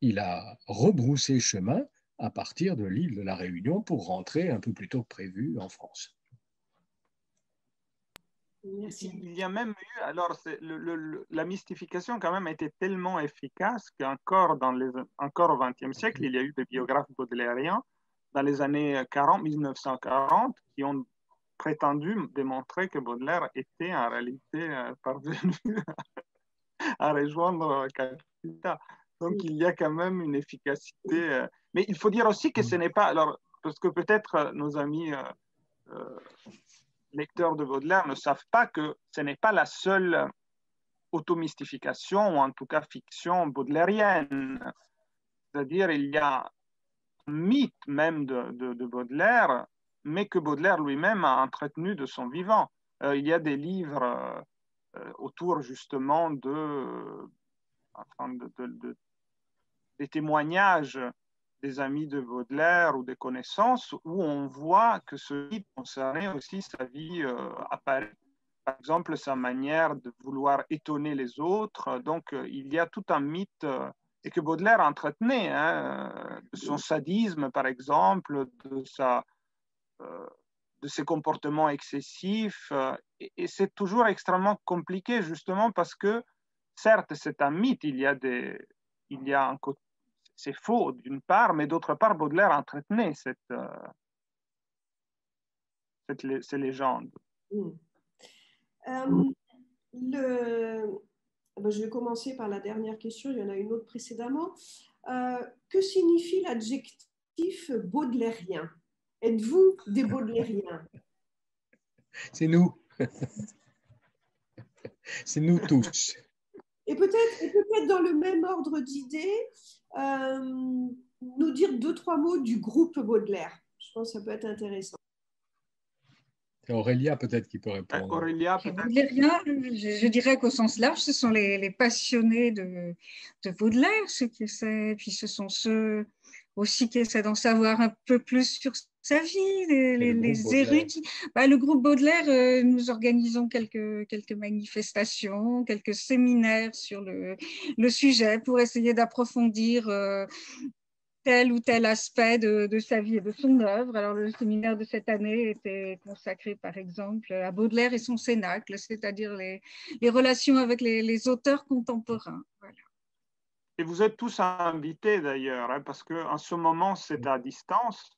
Il a rebroussé chemin à partir de l'île de la Réunion pour rentrer un peu plus tôt que prévu en France. Merci. Il y a même eu, alors la mystification quand même était tellement efficace qu'encore encore au XXe siècle, il y a eu des biographes baudelairiens dans les années 1940 qui ont prétendu démontrer que Baudelaire était en réalité parvenu à rejoindre Calcutta. Donc il y a quand même une efficacité. Mais il faut dire aussi que ce n'est pas, alors, parce que peut-être nos amis lecteurs de Baudelaire ne savent pas que ce n'est pas la seule automystification, ou en tout cas fiction baudelairienne. C'est-à-dire il y a un mythe même de Baudelaire, mais que Baudelaire lui-même a entretenu de son vivant. Il y a des livres autour justement des témoignages des amis de Baudelaire ou des connaissances où on voit que ce mythe concernait aussi sa vie à Paris. Par exemple, sa manière de vouloir étonner les autres. Donc, il y a tout un mythe et que Baudelaire entretenait, de son sadisme, par exemple, de ses comportements excessifs. Et c'est toujours extrêmement compliqué, justement, parce que, certes, c'est un mythe, il y a un côté, c'est faux d'une part, mais d'autre part, Baudelaire entretenait ces légendes. Je vais commencer par la dernière question, il y en a une autre précédemment. Que signifie l'adjectif baudelairien? Êtes-vous des baudelairiens? C'est nous. C'est nous tous. Et peut-être dans le même ordre d'idées, nous dire 2-3 mots du groupe Baudelaire. Je pense que ça peut être intéressant. C'est Aurélia peut-être qui peut répondre. Aurélia, les Baudelairiens, je dirais qu'au sens large, ce sont les passionnés de Baudelaire, ceux qui essaient, puis ce sont ceux aussi qui essaient d'en savoir un peu plus sur sa vie, les érudits. Le groupe Baudelaire, nous organisons quelques manifestations, quelques séminaires sur le sujet pour essayer d'approfondir tel ou tel aspect de sa vie et de son œuvre. Alors, le séminaire de cette année était consacré, par exemple, à Baudelaire et son cénacle, c'est-à-dire les relations avec les auteurs contemporains. Voilà. Et vous êtes tous invités d'ailleurs, parce qu'en ce moment, c'est à distance.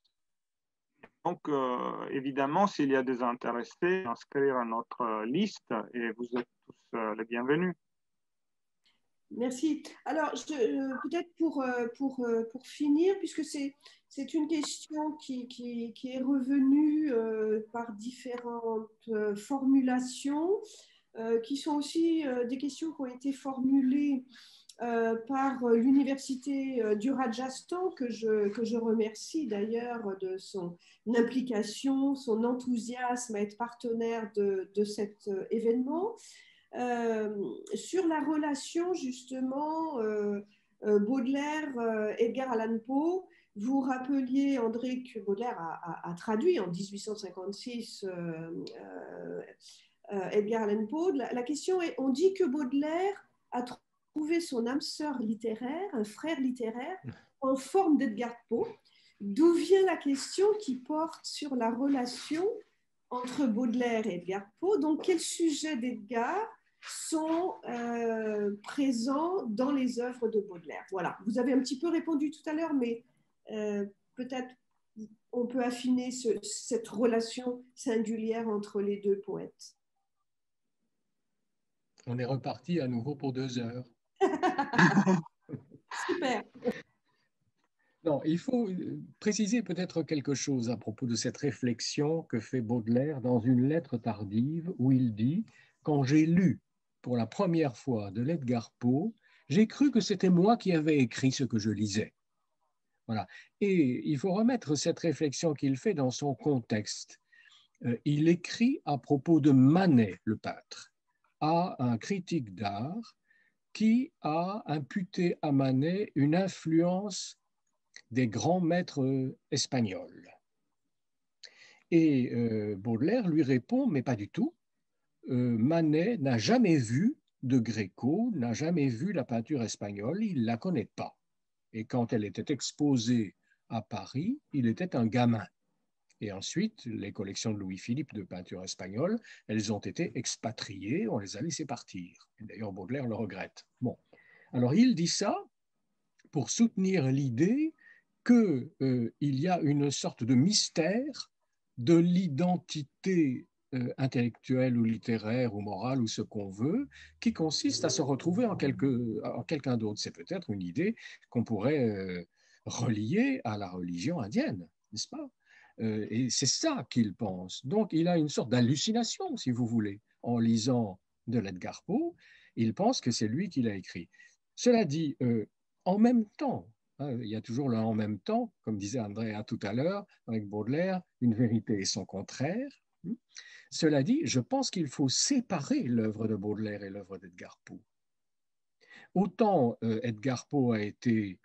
Donc, évidemment, s'il y a des intéressés, inscrire à notre liste et vous êtes tous les bienvenus. Merci. Alors, peut-être pour finir, puisque c'est une question qui est revenue par différentes formulations, qui sont aussi des questions qui ont été formulées par l'université du Rajasthan, que je remercie d'ailleurs de son implication, son enthousiasme à être partenaire de cet événement. Sur la relation justement Baudelaire, Edgar Allan Poe. Vous rappeliez, André, que Baudelaire a traduit en 1856 Edgar Allan Poe. La question est, on dit que Baudelaire a trouvé son âme sœur littéraire, un frère littéraire, en forme d'Edgar Poe. D'où vient la question qui porte sur la relation entre Baudelaire et Edgar Poe? Donc, quels sujets d'Edgar sont présents dans les œuvres de Baudelaire? Voilà, vous avez un petit peu répondu tout à l'heure, mais peut-être on peut affiner cette relation singulière entre les deux poètes. On est reparti à nouveau pour 2 heures. Super. Non, il faut préciser peut-être quelque chose à propos de cette réflexion que fait Baudelaire dans une lettre tardive où il dit « Quand j'ai lu pour la première fois de l'Edgar Poe, j'ai cru que c'était moi qui avais écrit ce que je lisais. » Voilà. Et il faut remettre cette réflexion qu'il fait dans son contexte. il écrit à propos de Manet, le peintre, à un critique d'art qui a imputé à Manet une influence des grands maîtres espagnols. Et Baudelaire lui répond, mais pas du tout. Manet n'a jamais vu de Gréco, n'a jamais vu la peinture espagnole, il ne la connaît pas. Et quand elle était exposée à Paris, il était un gamin. Et ensuite, les collections de Louis-Philippe de peinture espagnole, elles ont été expatriées, on les a laissées partir. D'ailleurs, Baudelaire le regrette. Bon. Alors, il dit ça pour soutenir l'idée qu'il y a une sorte de mystère de l'identité intellectuelle ou littéraire ou morale ou ce qu'on veut, qui consiste à se retrouver en quelqu'un d'autre. C'est peut-être une idée qu'on pourrait relier à la religion indienne, n'est-ce pas? Et c'est ça qu'il pense. Donc, il a une sorte d'hallucination, si vous voulez, en lisant de l'Edgar Poe. Il pense que c'est lui qui l'a écrit. Cela dit, en même temps, il y a toujours le en même temps, comme disait Andrea tout à l'heure, avec Baudelaire, une vérité et son contraire. Cela dit, je pense qu'il faut séparer l'œuvre de Baudelaire et l'œuvre d'Edgar Poe. Autant Edgar Poe a été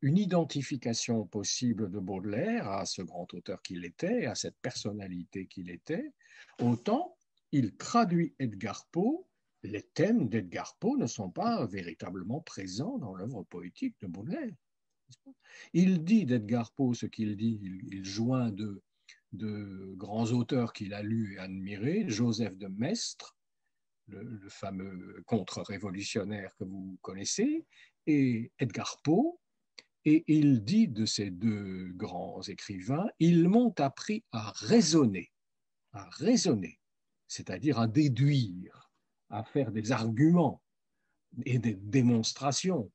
une identification possible de Baudelaire à ce grand auteur qu'il était, à cette personnalité qu'il était, autant il traduit Edgar Poe. Les thèmes d'Edgar Poe ne sont pas véritablement présents dans l'œuvre poétique de Baudelaire. Il dit d'Edgar Poe ce qu'il dit, il joint de grands auteurs qu'il a lus et admirés, Joseph de Maistre, le fameux contre-révolutionnaire que vous connaissez, et Edgar Poe, et il dit de ces deux grands écrivains, ils m'ont appris à raisonner, c'est-à-dire à déduire, à faire des arguments et des démonstrations.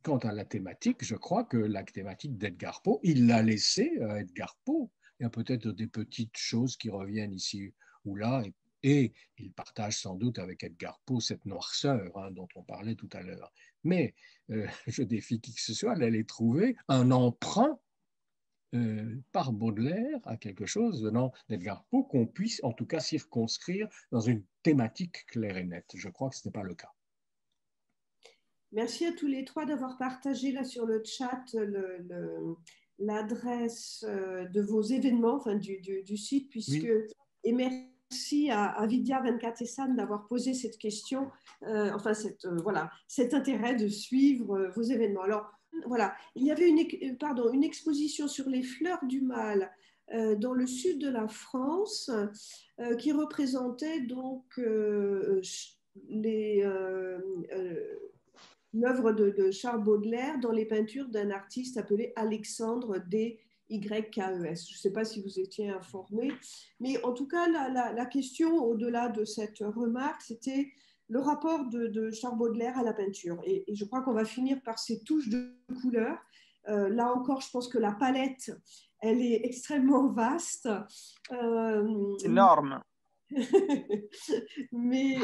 Quant à la thématique, je crois que la thématique d'Edgar Poe, il l'a laissée à Edgar Poe. Il y a peut-être des petites choses qui reviennent ici ou là, et il partage sans doute avec Edgar Poe cette noirceur dont on parlait tout à l'heure. Mais je défie qui que ce soit d'aller trouver un emprunt par Baudelaire à quelque chose venant d'Edgar Poe qu'on puisse en tout cas circonscrire dans une thématique claire et nette. Je crois que ce n'est pas le cas. Merci à tous les trois d'avoir partagé là sur le chat l'adresse de vos événements, enfin du site, puisque oui. Et merci à Vidya Venkatesan d'avoir posé cette question, enfin cet intérêt de suivre vos événements. Alors voilà, il y avait une exposition sur les fleurs du mal dans le sud de la France qui représentait donc l'œuvre de Charles Baudelaire dans les peintures d'un artiste appelé Alexandre D. YKES. Je ne sais pas si vous étiez informé, mais en tout cas, la question au-delà de cette remarque, c'était le rapport de Charles Baudelaire à la peinture. Et je crois qu'on va finir par ces touches de couleurs. Là encore, je pense que la palette, elle est extrêmement vaste. Énorme. Mais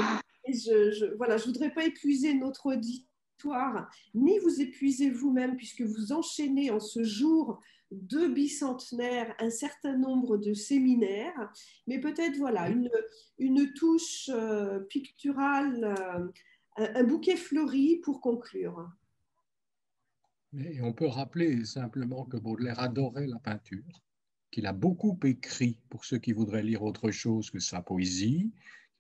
voilà, je ne voudrais pas épuiser notre auditoire, ni vous épuiser vous-même, puisque vous enchaînez en ce jour de bicentenaire un certain nombre de séminaires, mais peut-être voilà, une touche picturale, un bouquet fleuri pour conclure. Et on peut rappeler simplement que Baudelaire adorait la peinture, qu'il a beaucoup écrit, pour ceux qui voudraient lire autre chose que sa poésie,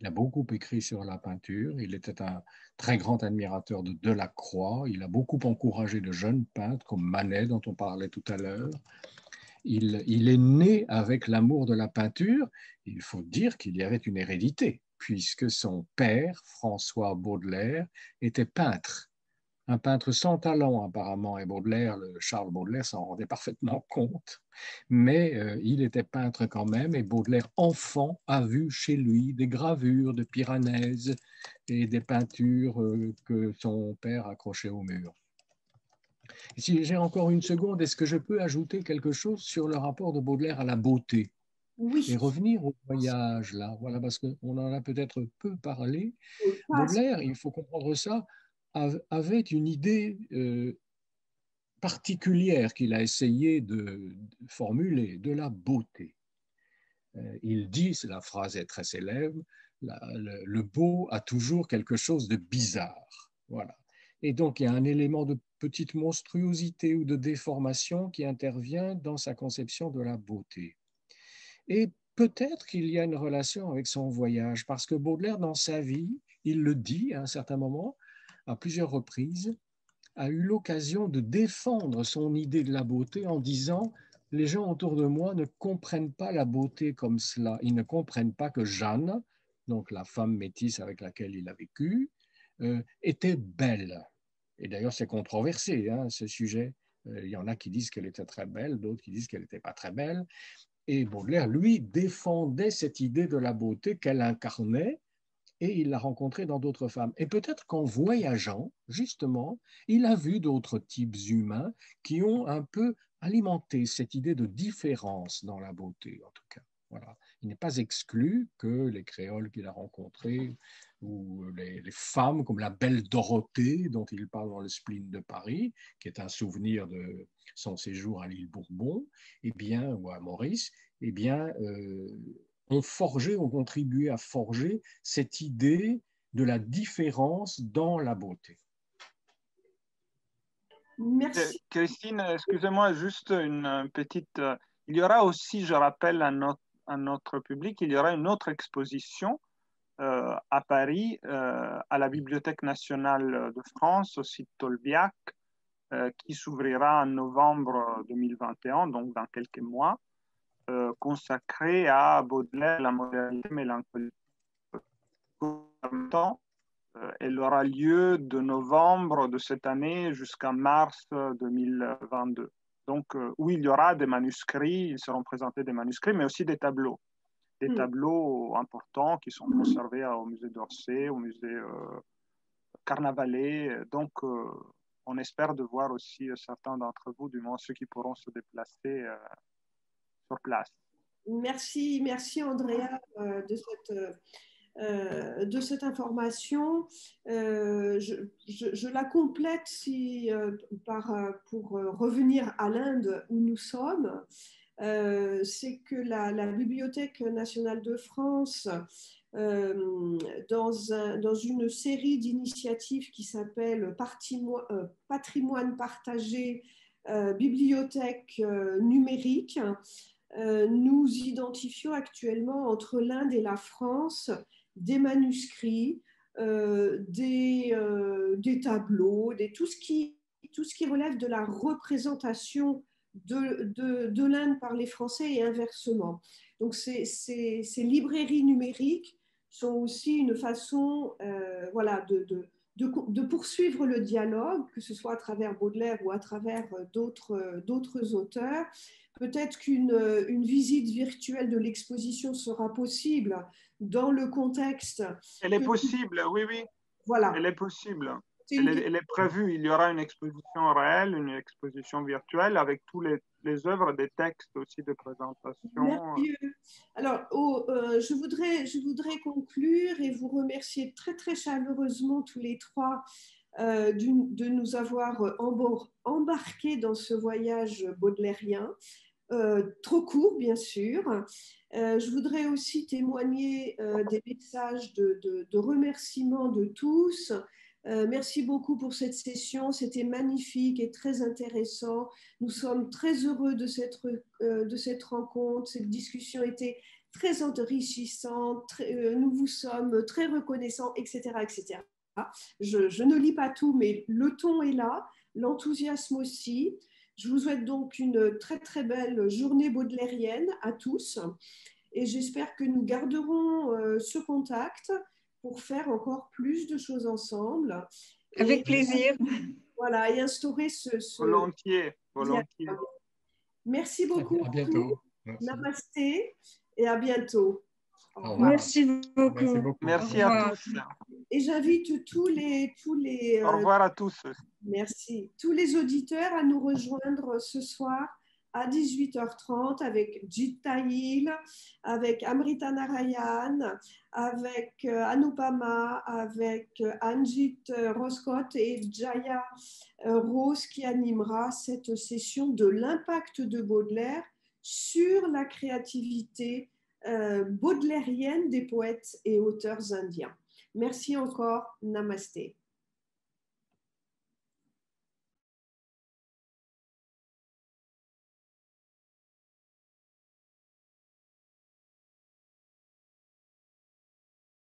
il a beaucoup écrit sur la peinture, il était un très grand admirateur de Delacroix, il a beaucoup encouragé de jeunes peintres comme Manet dont on parlait tout à l'heure. Il est né avec l'amour de la peinture. Il faut dire qu'il y avait une hérédité, puisque son père, François Baudelaire, était peintre. Un peintre sans talent apparemment, et Baudelaire, Charles Baudelaire s'en rendait parfaitement compte, mais il était peintre quand même, et Baudelaire, enfant, a vu chez lui des gravures de Piranèse et des peintures que son père accrochait au mur. Et si j'ai encore une seconde, est-ce que je peux ajouter quelque chose sur le rapport de Baudelaire à la beauté? Oui. Et revenir au voyage, là, voilà, parce qu'on en a peut-être peu parlé. Baudelaire, il faut comprendre ça, avait une idée particulière qu'il a essayé de formuler, de la beauté. Il dit, la phrase est très célèbre, le beau a toujours quelque chose de bizarre. Voilà. Et donc, il y a un élément de petite monstruosité ou de déformation qui intervient dans sa conception de la beauté. Et peut-être qu'il y a une relation avec son voyage, parce que Baudelaire, dans sa vie, il le dit à un certain moment, à plusieurs reprises, a eu l'occasion de défendre son idée de la beauté en disant « Les gens autour de moi ne comprennent pas la beauté comme cela. Ils ne comprennent pas que Jeanne, donc la femme métisse avec laquelle il a vécu, était belle. » Et d'ailleurs, c'est controversé, hein, ce sujet. Il y en a qui disent qu'elle était très belle, d'autres qui disent qu'elle n'était pas très belle. Et Baudelaire, lui, défendait cette idée de la beauté qu'elle incarnait, et il l'a rencontrée dans d'autres femmes. Et peut-être qu'en voyageant, justement, il a vu d'autres types humains qui ont un peu alimenté cette idée de différence dans la beauté, en tout cas. Voilà. Il n'est pas exclu que les créoles qu'il a rencontrées ou les femmes comme la belle Dorothée, dont il parle dans le Spleen de Paris, qui est un souvenir de son séjour à l'île Bourbon, eh bien, ou à Maurice, eh bien, ont forgé, ont contribué à forger cette idée de la différence dans la beauté. Merci. Christine, excusez-moi, juste une petite... Il y aura aussi, je rappelle à notre public, il y aura une autre exposition à Paris, à la Bibliothèque nationale de France, au site Tolbiac, qui s'ouvrira en novembre 2021, donc dans quelques mois, consacrée à Baudelaire, la modernité mélancolique. En même temps, elle aura lieu de novembre de cette année jusqu'à mars 2022. Donc, où il y aura des manuscrits, ils seront présentés des manuscrits, mais aussi des tableaux. Des tableaux importants qui sont conservés au musée d'Orsay, au musée Carnavalet. Donc, on espère de voir aussi certains d'entre vous, du moins ceux qui pourront se déplacer sur place. Merci, merci Andrea de cette information. Je la complète pour revenir à l'Inde où nous sommes. C'est que la Bibliothèque nationale de France, dans une série d'initiatives qui s'appelle Patrimoine partagé, bibliothèque numérique, nous identifions actuellement entre l'Inde et la France des manuscrits, des tableaux, tout ce qui relève de la représentation de l'Inde par les Français et inversement. Donc ces librairies numériques sont aussi une façon voilà, de poursuivre le dialogue, que ce soit à travers Baudelaire ou à travers d'autres auteurs. Peut-être qu'une visite virtuelle de l'exposition sera possible dans le contexte. Elle est possible, oui, oui. Voilà. Elle est possible. Elle est prévue. Il y aura une exposition réelle, une exposition virtuelle avec tous les œuvres, des textes aussi de présentation. Merveilleux. Alors, je voudrais conclure et vous remercier très, très chaleureusement tous les trois de nous avoir embarqués dans ce voyage baudelairien. Trop court, bien sûr. Je voudrais aussi témoigner des messages de remerciements de tous. Merci beaucoup pour cette session, c'était magnifique et très intéressant. Nous sommes très heureux de cette rencontre, cette discussion était très enrichissante, nous vous sommes très reconnaissants, etc. etc. Je ne lis pas tout, mais le ton est là, l'enthousiasme aussi. Je vous souhaite donc une très très belle journée baudelairienne à tous et j'espère que nous garderons ce contact pour faire encore plus de choses ensemble. Avec plaisir. Voilà, et instaurer ce... Volontiers, volontiers. Merci beaucoup. À bientôt. Merci. Namasté et à bientôt. Merci beaucoup. Merci beaucoup. Merci à tous. Et j'invite tous les Au revoir à tous. Merci. Tous les auditeurs à nous rejoindre ce soir à 18h30 avec Jit Tahil, avec Amrita Narayan, avec Anupama, avec Anjit Roscott et Jaya Rose qui animera cette session de l'impact de Baudelaire sur la créativité baudelairienne des poètes et auteurs indiens. Merci encore. Namasté.